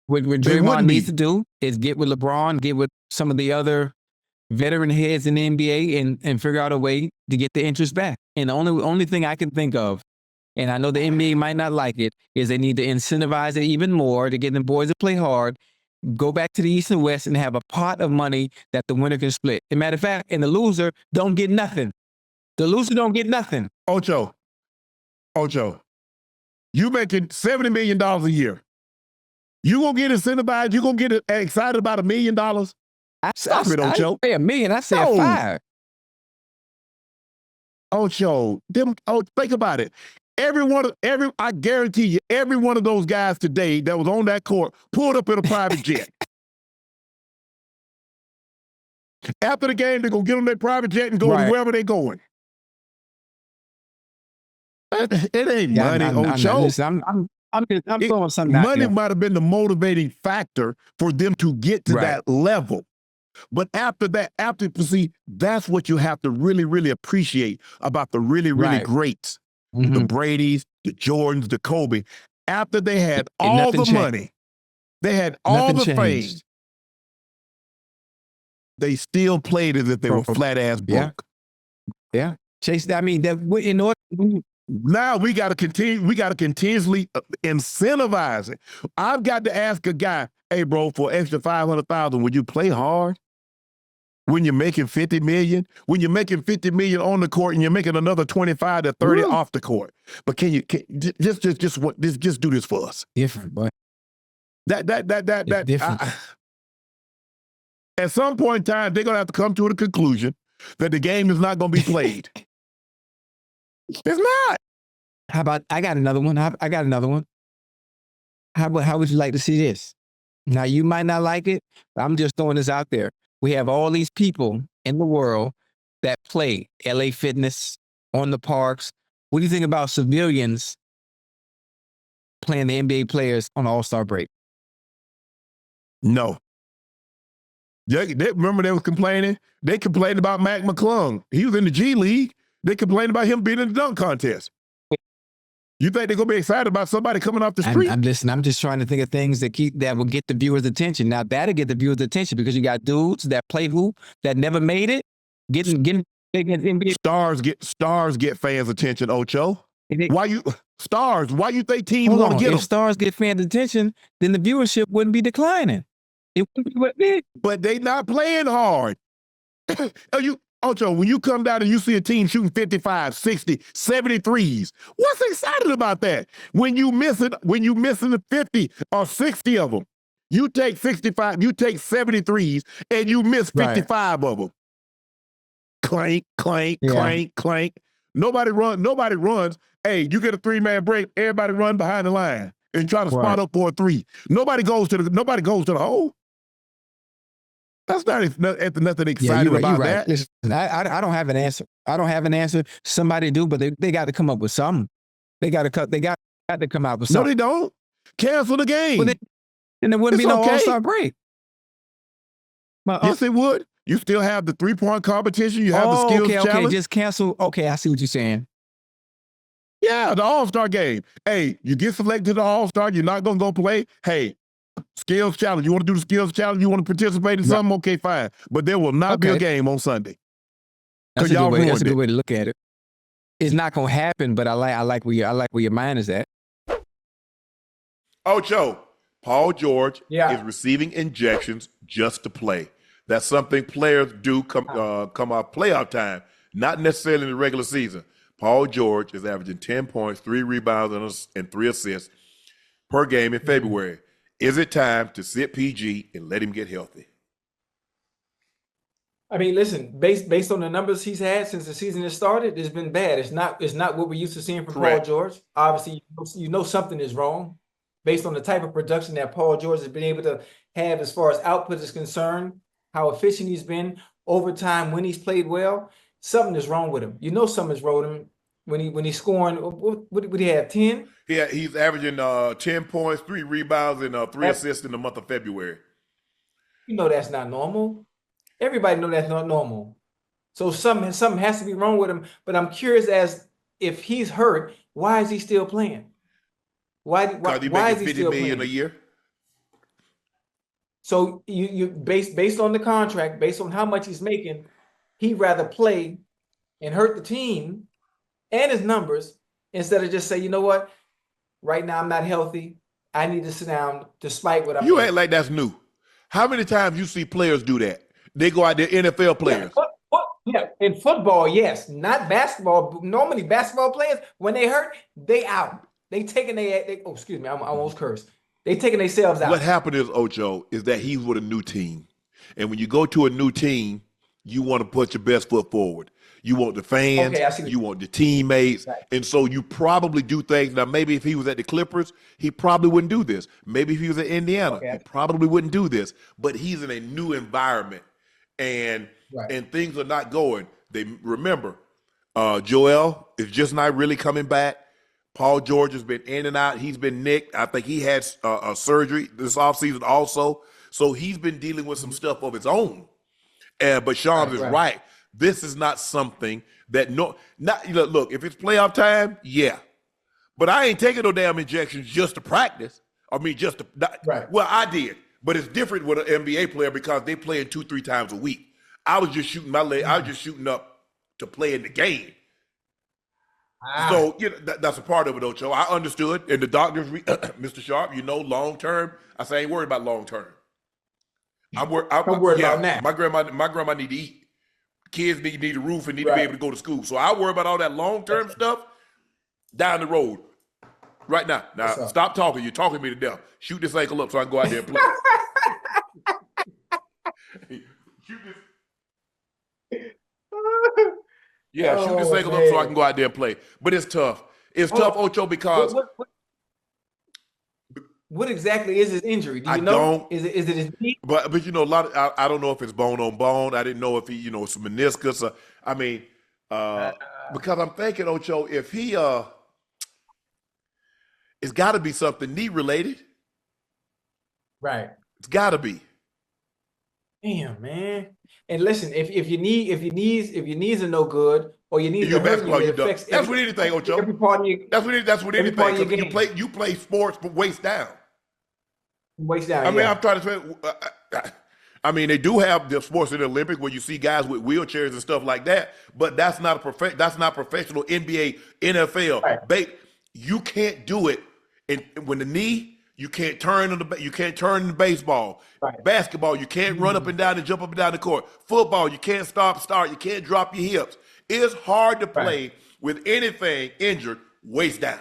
what Draymond needs to do is get with LeBron, get with some of the other veteran heads in the NBA and figure out a way to get the interest back. And the only thing I can think of, and I know the NBA might not like it, is they need to incentivize it even more to get them boys to play hard, go back to the East and West and have a pot of money that the winner can split. As a matter of fact, and the loser don't get nothing. The loser don't get nothing. Ocho, you making $70 million a year. You gonna get incentivized? You gonna get excited about $1 million? Stop it, Ocho. I didn't say $1 million. I said 5. Ocho, think about it. I guarantee you, every one of those guys today that was on that court pulled up in a private jet. After the game, they're gonna get on their private jet and go to wherever they're going. It ain't money, Ocho. Listen, I'm throwing something out Money there. might have been the motivating factor for them to get to that level. But after that, see, that's what you have to really, really appreciate about the really, really greats. The Bradys, the Jordans, the Kobe. After they had all the money, they had all the fame, they still played as if they were flat-ass broke. Yeah. Chase, I mean, in order... Now we got to continuously incentivize it. I've got to ask a guy, hey, bro, for extra $500,000, would you play hard? When you're making $50 million, when you're making $50 million on the court and you're making another 25 to 30 off the court. But can you just do this for us? Different, boy. That different. At some point in time, they're gonna have to come to the conclusion that the game is not gonna be played. It's not. How about I got another one? I got another one. How would you like to see this? Now you might not like it, but I'm just throwing this out there. We have all these people in the world that play LA Fitness, on the parks. What do you think about civilians playing the NBA players on All-Star break? No. Remember they was complaining? They complained about McClung. He was in the G League. They complained about him being in the dunk contest. You think they're gonna be excited about somebody coming off the street? I'm just trying to think of things that will get the viewers' attention. Now that'll get the viewers' attention because you got dudes that play hoop that never made it, getting NBA. Stars get fans' attention, Ocho. Why you think teams want to get them? If stars get fans' attention, then the viewership wouldn't be declining. It wouldn't be what big. But they not playing hard. Ocho, when you come down and you see a team shooting 55, 60, 73s, what's exciting about that? When you missing the 50 or 60 of them, you take 65, you take 73s, and you miss 55 of them. Clank, clank, clank, clank. Nobody runs. Hey, you get a 3-man break, everybody run behind the line and try to spot up for a 3. Nobody goes to the hole. That's nothing exciting about that. Listen, I don't have an answer. Somebody do, but they got to come up with something. They got to come out with something. No, they don't. Cancel the game. Then there wouldn't be no All-Star break. Yes, it would. You still have the 3-point competition. You have the skills challenge. Okay, just cancel. Okay, I see what you're saying. Yeah, the All-Star game. Hey, you get selected to the All-Star, you're not going to go play. Hey, skills challenge. You want to do the skills challenge? You want to participate in something? Okay, fine. But there will not be a game on Sunday. That's a y'all good way. That's ruined a good it. way to look at it. It's not gonna happen, but I like where your mind is at. Ocho, Paul George Yeah. is receiving injections just to play. That's something players do come off playoff time, not necessarily in the regular season. Paul George is averaging 10 points, 3 rebounds, and 3 assists per game in February. Is it time to sit PG and let him get healthy? I mean, listen, based on the numbers he's had since the season has started, it's been bad. It's not what we're used to seeing from Correct. Paul George. Obviously, you know something is wrong based on the type of production that Paul George has been able to have as far as output is concerned, how efficient he's been over time when he's played well. Something is wrong with him. You know something's wrong with him when he's scoring. What would he have, 10? Yeah, he's averaging 10 points, 3 rebounds, and 3 assists in the month of February. You know that's not normal. Everybody know that's not normal. So something has to be wrong with him. But I'm curious as if he's hurt, why is he still playing? Why is he still playing? $50 million a year? So you based on the contract, based on how much he's making, he'd rather play and hurt the team and his numbers instead of just say, you know what, right now I'm not healthy. I need to sit down despite what I'm You act like that's new. How many times you see players do that? They go out there, NFL players. Yeah, in football, yes. Not basketball. Normally, basketball players, when they hurt, they out. They taking oh, excuse me, I almost cursed. They taking themselves out. What happened is, Ocho, is that he's with a new team. And when you go to a new team, you want to put your best foot forward. You want the fans, you want the teammates. Right. And so you probably do things. Now, maybe if he was at the Clippers, he probably wouldn't do this. Maybe if he was at Indiana, he probably wouldn't do this. But he's in a new environment. And things are not going. They remember, Joel is just not really coming back. Paul George has been in and out. He's been nicked. I think he had a surgery this offseason also. So he's been dealing with some stuff of his own. But Sean is right. This is not something that look, if it's playoff time, yeah. But I ain't taking no damn injections just to practice. I mean, just to well, I did. But it's different with an NBA player because they play 2-3 times a week. I was just shooting my leg. I was just shooting up to play in the game. So that's a part of it, Ocho. I understood. And the doctors, Mr. Sharpe, long term. I say I ain't worried about long term. I'm worried about that. My grandma need to eat. Kids need a roof and need to be able to go to school. So I worry about all that long term stuff down the road. Right now. Now stop talking. You're talking me to death. Shoot this ankle up so I can go out there and play. Shoot this. Yeah, shoot this ankle up so I can go out there and play. But it's tough. It's tough, Ocho, because what exactly is his injury? Do you know? Is it his knee? But a lot of I don't know if it's bone on bone. I didn't know if he, it's a meniscus. Because I'm thinking, Ocho, if he it's got to be something knee related. Right. It's got to be. Damn, man. And listen, if your knees are no good or your knees are hurting you, it affects that's with anything, Ocho. Every part of your, that's with anything. You play sports but waist down. Waist down. I mean, I'm trying to say. I mean, they do have the sports in the Olympics where you see guys with wheelchairs and stuff like that, but that's not professional NBA, NFL. Right. You can't do it. And when the knee, you can't turn in the baseball. Right. Basketball, you can't run up and down and jump up and down the court. Football, you can't start. You can't drop your hips. It's hard to play with anything injured waist down.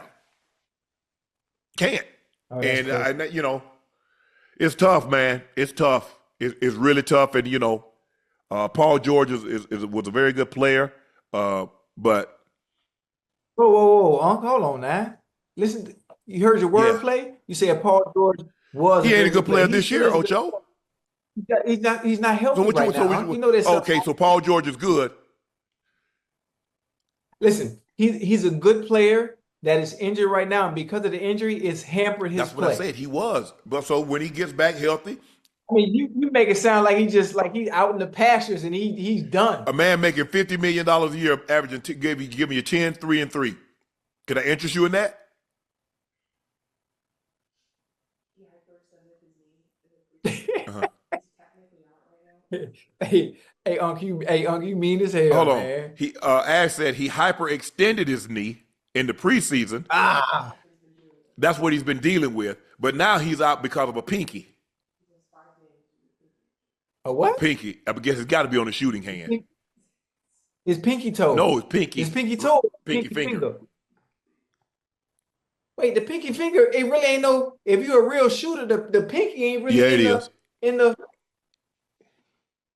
Can't. And it's tough, man. It's tough. It's really tough. And Paul George was a very good player, but whoa, Unc, hold on now. Listen. You heard your wordplay? You said Paul George was. He ain't a good player this year, Ocho. He's not healthy right now. Okay, so Paul George is good. Listen, he's a good player that is injured right now, and because of the injury, it's hampered his play. That's what I said. He was, but so when he gets back healthy, I mean, you make it sound like he's out in the pastures and he's done. A man making $50 million a year, averaging give me a 10, 3, and 3. Can I interest you in that? Unc, you mean as hell, Hold on. man. He Ash said he hyperextended his knee in the preseason. That's what he's been dealing with. But now he's out because of a pinky. A what? Pinky. I guess it's got to be on the shooting hand. His pinky toe. No, it's pinky. His pinky toe. Pinky finger. Wait, the pinky finger, it really ain't no, if you're a real shooter, the pinky ain't really in the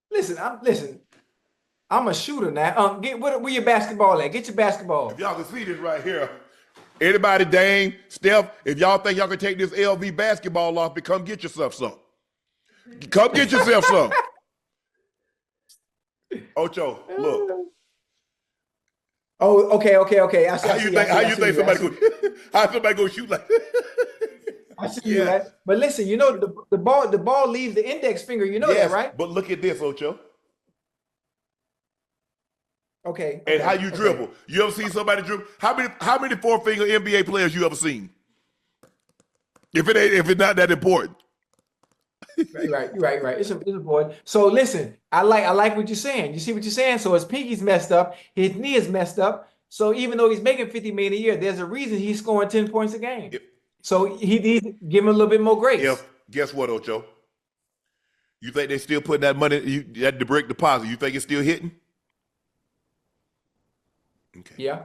Listen, I'm a shooter now. Where your basketball at? Get your basketball. If y'all can see this right here. Anybody, Dame, Steph, if y'all think y'all can take this LV basketball off, come get yourself some. Come get yourself some. Ocho, look. Oh, okay. How you think somebody go shoot like that? I see you, right? But listen, you know the ball leaves the index finger. You know that, right? But look at this, Ocho. Okay. And how you dribble. You ever seen somebody dribble? How many four-finger NBA players you ever seen? If it's not that important. Right. It's important. So listen, I like what you're saying. You see what you're saying? So his pinky's messed up, his knee is messed up. So even though he's making $50 million a year, there's a reason he's scoring 10 points a game. So he needs to give him a little bit more grace. Guess what, Ocho? You think they still putting that money, that direct deposit, you think it's still hitting? Okay. Yeah.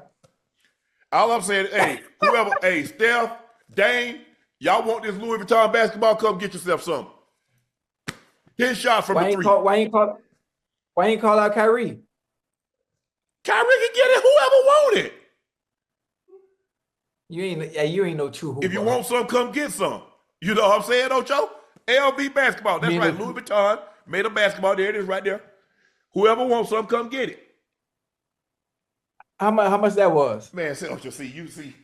All I'm saying, hey, Steph, Dane, y'all want this Louis Vuitton basketball? Come get yourself some. 10 shots from the three. Why ain't call out Kyrie? Kyrie can get it. Whoever want it. You ain't no true hooper. If you want some, come get some. You know what I'm saying, Ocho? LV basketball. That's right. Louis Vuitton made a basketball. There it is, right there. Whoever wants some, come get it. How much that was? Man, Ocho, you see.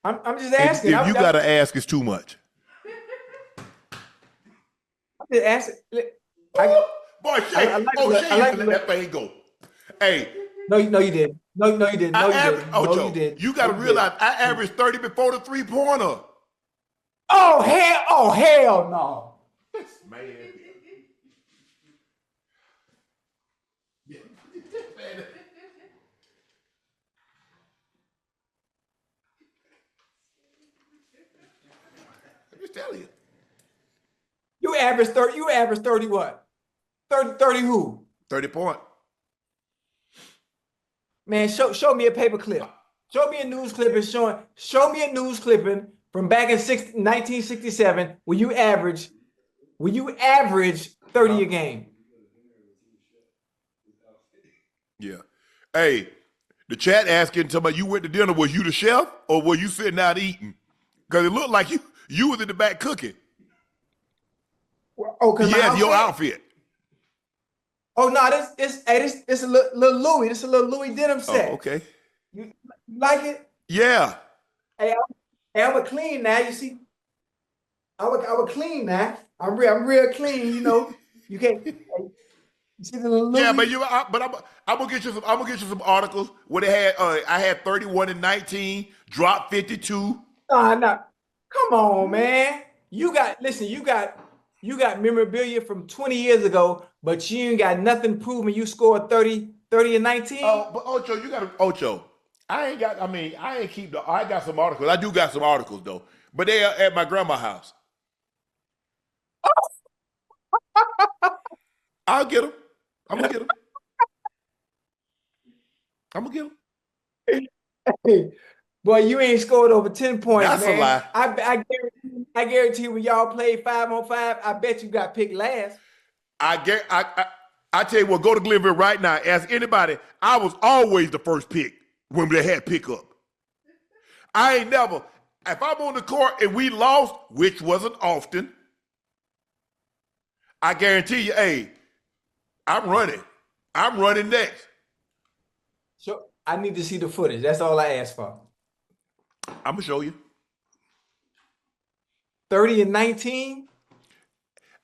I'm just asking. If you gotta ask, it's too much. I'm just asking. Boy, Shay, let that thing go. Hey. No, you didn't. No, you didn't. You didn't. You got to realize I averaged 30 before the three-pointer. Oh, hell no. Man. I'm just telling you. You average 30 what? 30 who? 30 point. Man, show me a paper clip. Show me a news clipping show me a news clipping from back in 1967 where you average 30 a game. Yeah. Hey, the chat asking about you went to dinner, was you the chef or were you sitting out eating? Because it looked like you was in the back cooking. Oh, because your outfit. Oh no, this a little Louis. This is a little Louis denim set. Oh, okay. You like it? Yeah. Hey, I'm a clean now. You see, I'm a clean now. I'm real clean. You know, you can't. You see the little Louis? Yeah, but I'm gonna get you some articles where they had I had 31 and 19, dropped 52. No. Come on, man. You got memorabilia from 20 years ago, but you ain't got nothing proving you scored 30 and 19. Oh, but Ocho, I got some articles. I do got some articles though, but they are at my grandma's house. I'll get them. I'm gonna get them. Hey, boy, you ain't scored over 10 points. That's man. a lie. I guarantee when y'all played 5-on-5, I bet you got picked last. I tell you what, go to Glenville right now. Ask anybody. I was always the first pick when they had pickup. I ain't never. If I'm on the court and we lost, which wasn't often, I guarantee you, hey, I'm running. I'm running next. So I need to see the footage. That's all I ask for. I'm gonna show you. 30 and 19.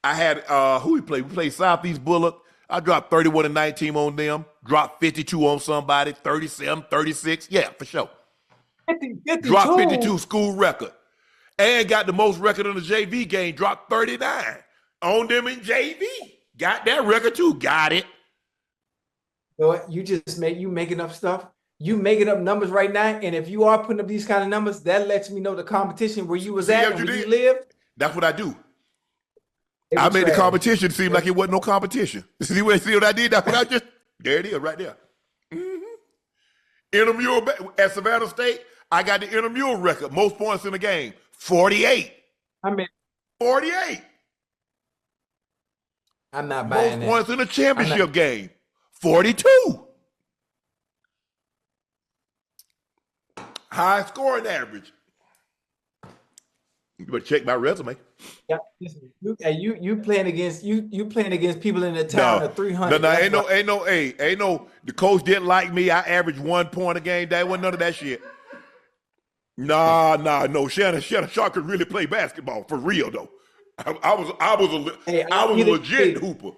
I had who we played? We played Southeast Bullock. I dropped 31 and 19 on them. Dropped 52 on somebody. 37, 36. Yeah, for sure. 52. Dropped 52 school record. And got the most record in the JV game. Dropped 39. Owned them in JV. Got that record too. Got it. So you just making up stuff. You making up numbers right now, and if you are putting up these kind of numbers, that lets me know the competition where you was at and where you lived. That's what I do. I made the competition seem like it wasn't no competition. See what I did? That's what I just. There it is, right there. Intramural at Savannah State, I got the intramural record, most points in the game, 48. 48. I'm not buying most points in the championship game, 42. High scoring average. You better check my resume. Yeah, you playing against people in the town of 300. No, ain't no. The coach didn't like me. I averaged 1 point a game. That wasn't none of that shit. No. Shannon Sharpe could really play basketball for real though. I was a legit hooper.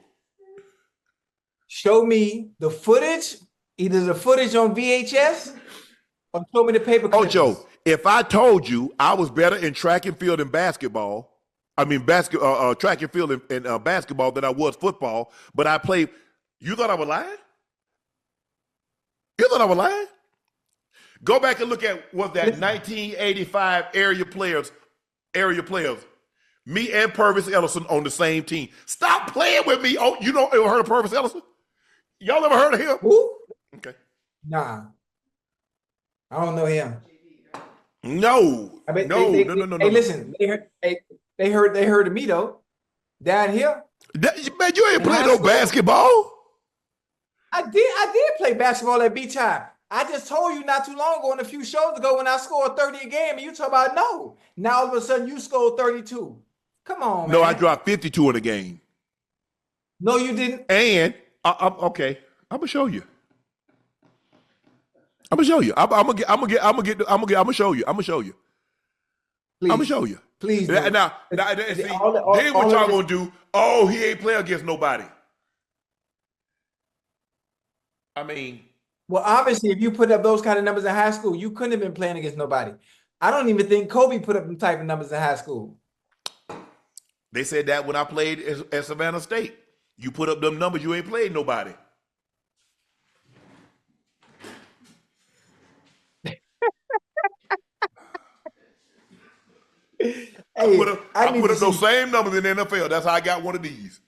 Show me the footage, either the footage on VHS or show me the paper clips. Ocho, if I told you I was better in track and field and basketball, track and field and basketball than I was football, but I played, you thought I was lying? You thought I was lying? Go back and look at what that 1985 area players. Me and Purvis Ellison on the same team. Stop playing with me. Oh, you don't ever heard of Purvis Ellison? Y'all ever heard of him? Who? Okay. Nah. I don't know him. No. No. Hey, listen. They heard of me though. Down here. Man, you ain't playing no basketball. I did play basketball at Beach High. I just told you not too long ago, and a few shows ago, when I scored 30 a game, and you talk about no. Now all of a sudden you scored 32. Come on, man. No, I dropped 52 in a game. No, you didn't. And okay, I'm gonna show you. I'm gonna show you. I'm gonna show you. I'm gonna show you. Please. I'm gonna show you. Please. Now, see, then what y'all gonna do? Oh, he ain't play against nobody. I mean. Well, obviously, if you put up those kind of numbers in high school, you couldn't have been playing against nobody. I don't even think Kobe put up them type of numbers in high school. They said that when I played at Savannah State. You put up them numbers, you ain't played nobody. I put up those same numbers in the NFL. That's how I got one of these.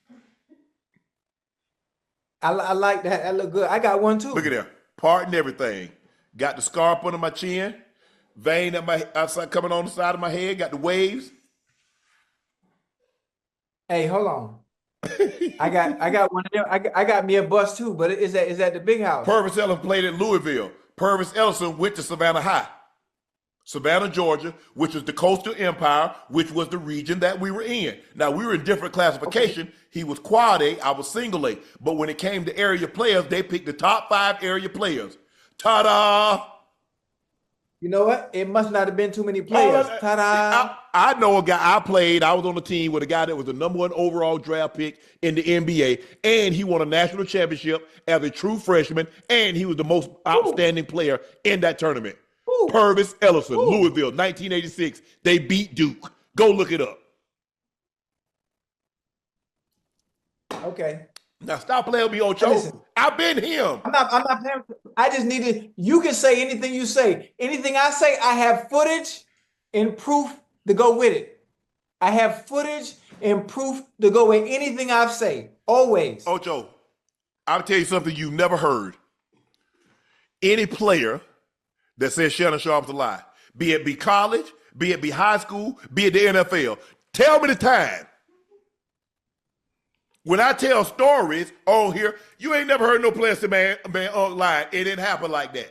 I like that. That look good. I got one too. Look at that. Part and everything. Got the scarf under my chin, vein at my outside coming on the side of my head, got the waves. Hey, hold on. I got one of them. I got me a bus too, but is that the big house? Purvis Ellison played at Louisville. Purvis Ellison went to Savannah High, Savannah, Georgia, which was the coastal empire, which was the region that we were in. Now, we were in different classification. Okay. He was quad A, I was single A. But when it came to area players, they picked the top 5 area players. Ta-da! You know what? It must not have been too many players. Ta-da! I know a guy I was on the team with a guy that was the #1 overall draft pick in the NBA, and he won a national championship as a true freshman, and he was the most outstanding player in that tournament. Purvis Ellison, Louisville, 1986. They beat Duke. Go look it up. Okay. Now stop playing with me, Ocho. I've been him. I'm not playing. I just needed. You can say anything you say. Anything I say, I have footage and proof to go with it. I have footage and proof to go with anything I've say. Always. Ocho, I'll tell you something you've never heard. Any player that says Shannon Sharpe's a lie, be it college, be it high school, be it the NFL, tell me the time. When I tell stories on here, you ain't never heard no player say, man, lie. It didn't happen like that.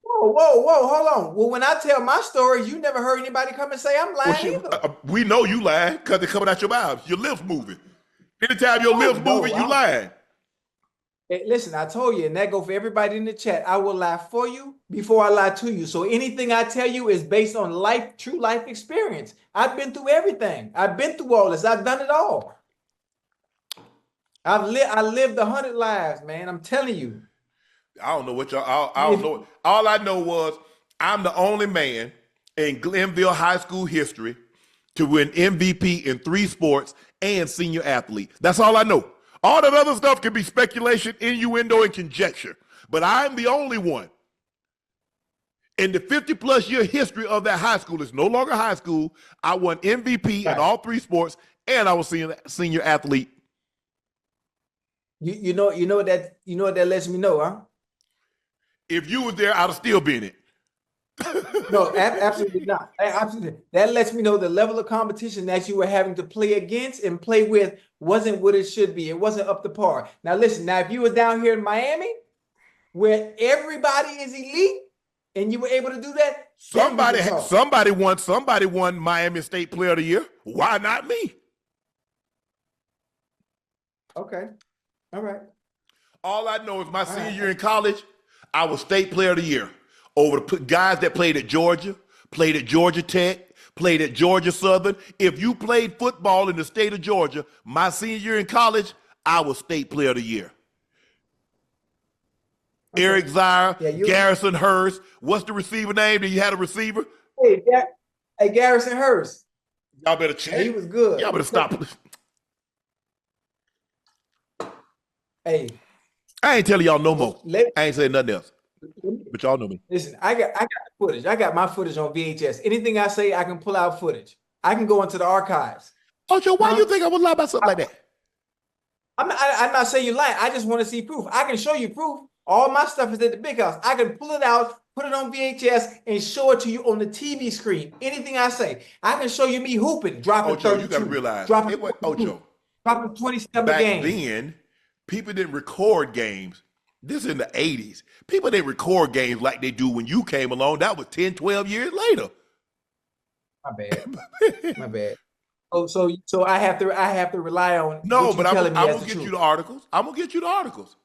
Whoa, hold on. Well, when I tell my stories, you never heard anybody come and say I'm lying either. We know you lying because they're coming out your mouth. Your lips moving. Anytime your lips moving, you lying. Hey, listen, I told you, and that go for everybody in the chat. I will lie for you before I lie to you. So anything I tell you is based on true life experience. I've been through everything. I've been through all this. I've done it all. I lived 100 lives, man. I'm telling you. I don't know what y'all. I don't know. All I know was I'm the only man in Glenville High School history to win MVP in 3 sports and senior athlete. That's all I know. All that other stuff can be speculation, innuendo, and conjecture. But I'm the only one in the 50-plus year history of that high school. It's no longer high school. I won MVP in all 3 sports, and I was senior athlete. You know what that lets me know, huh? If you was there, I'd have still been it. No, absolutely not. Absolutely. That lets me know the level of competition that you were having to play against and play with wasn't what it should be. It wasn't up to par. Now, listen, now, if you were down here in Miami where everybody is elite and you were able to do that, somebody won Miami State Player of the Year. Why not me? Okay. All right. All I know is my senior year in college, I was State Player of the Year. Over the guys that played at Georgia, played at Georgia Tech, played at Georgia Southern. If you played football in the state of Georgia, my senior year in college, I was State Player of the Year. Okay. Eric Zire, Garrison Hurst. What's the receiver name? Did you have a receiver? Hey, Garrison Hurst. Y'all better check. Hey, he was good. Y'all better stop. Hey. I ain't telling y'all no more. I ain't saying nothing else. But y'all know me. Listen, I got the footage. I got my footage on VHS. Anything I say, I can pull out footage. I can go into the archives. Ocho, why do you think I would lie about something like that? I'm not saying you lie. I just want to see proof. I can show you proof. All my stuff is at the big house. I can pull it out, put it on VHS, and show it to you on the TV screen. Anything I say, I can show you me hooping, dropping Ocho, 32. You got to realize, dropping Ocho, dropping 27 back games. then, people didn't record games. This is in the 80s. People didn't record games like they do when you came along. That was 10, 12 years later. My bad. My bad. So I have to rely on. No, but I'm gonna get you the articles. I'm gonna get you the articles.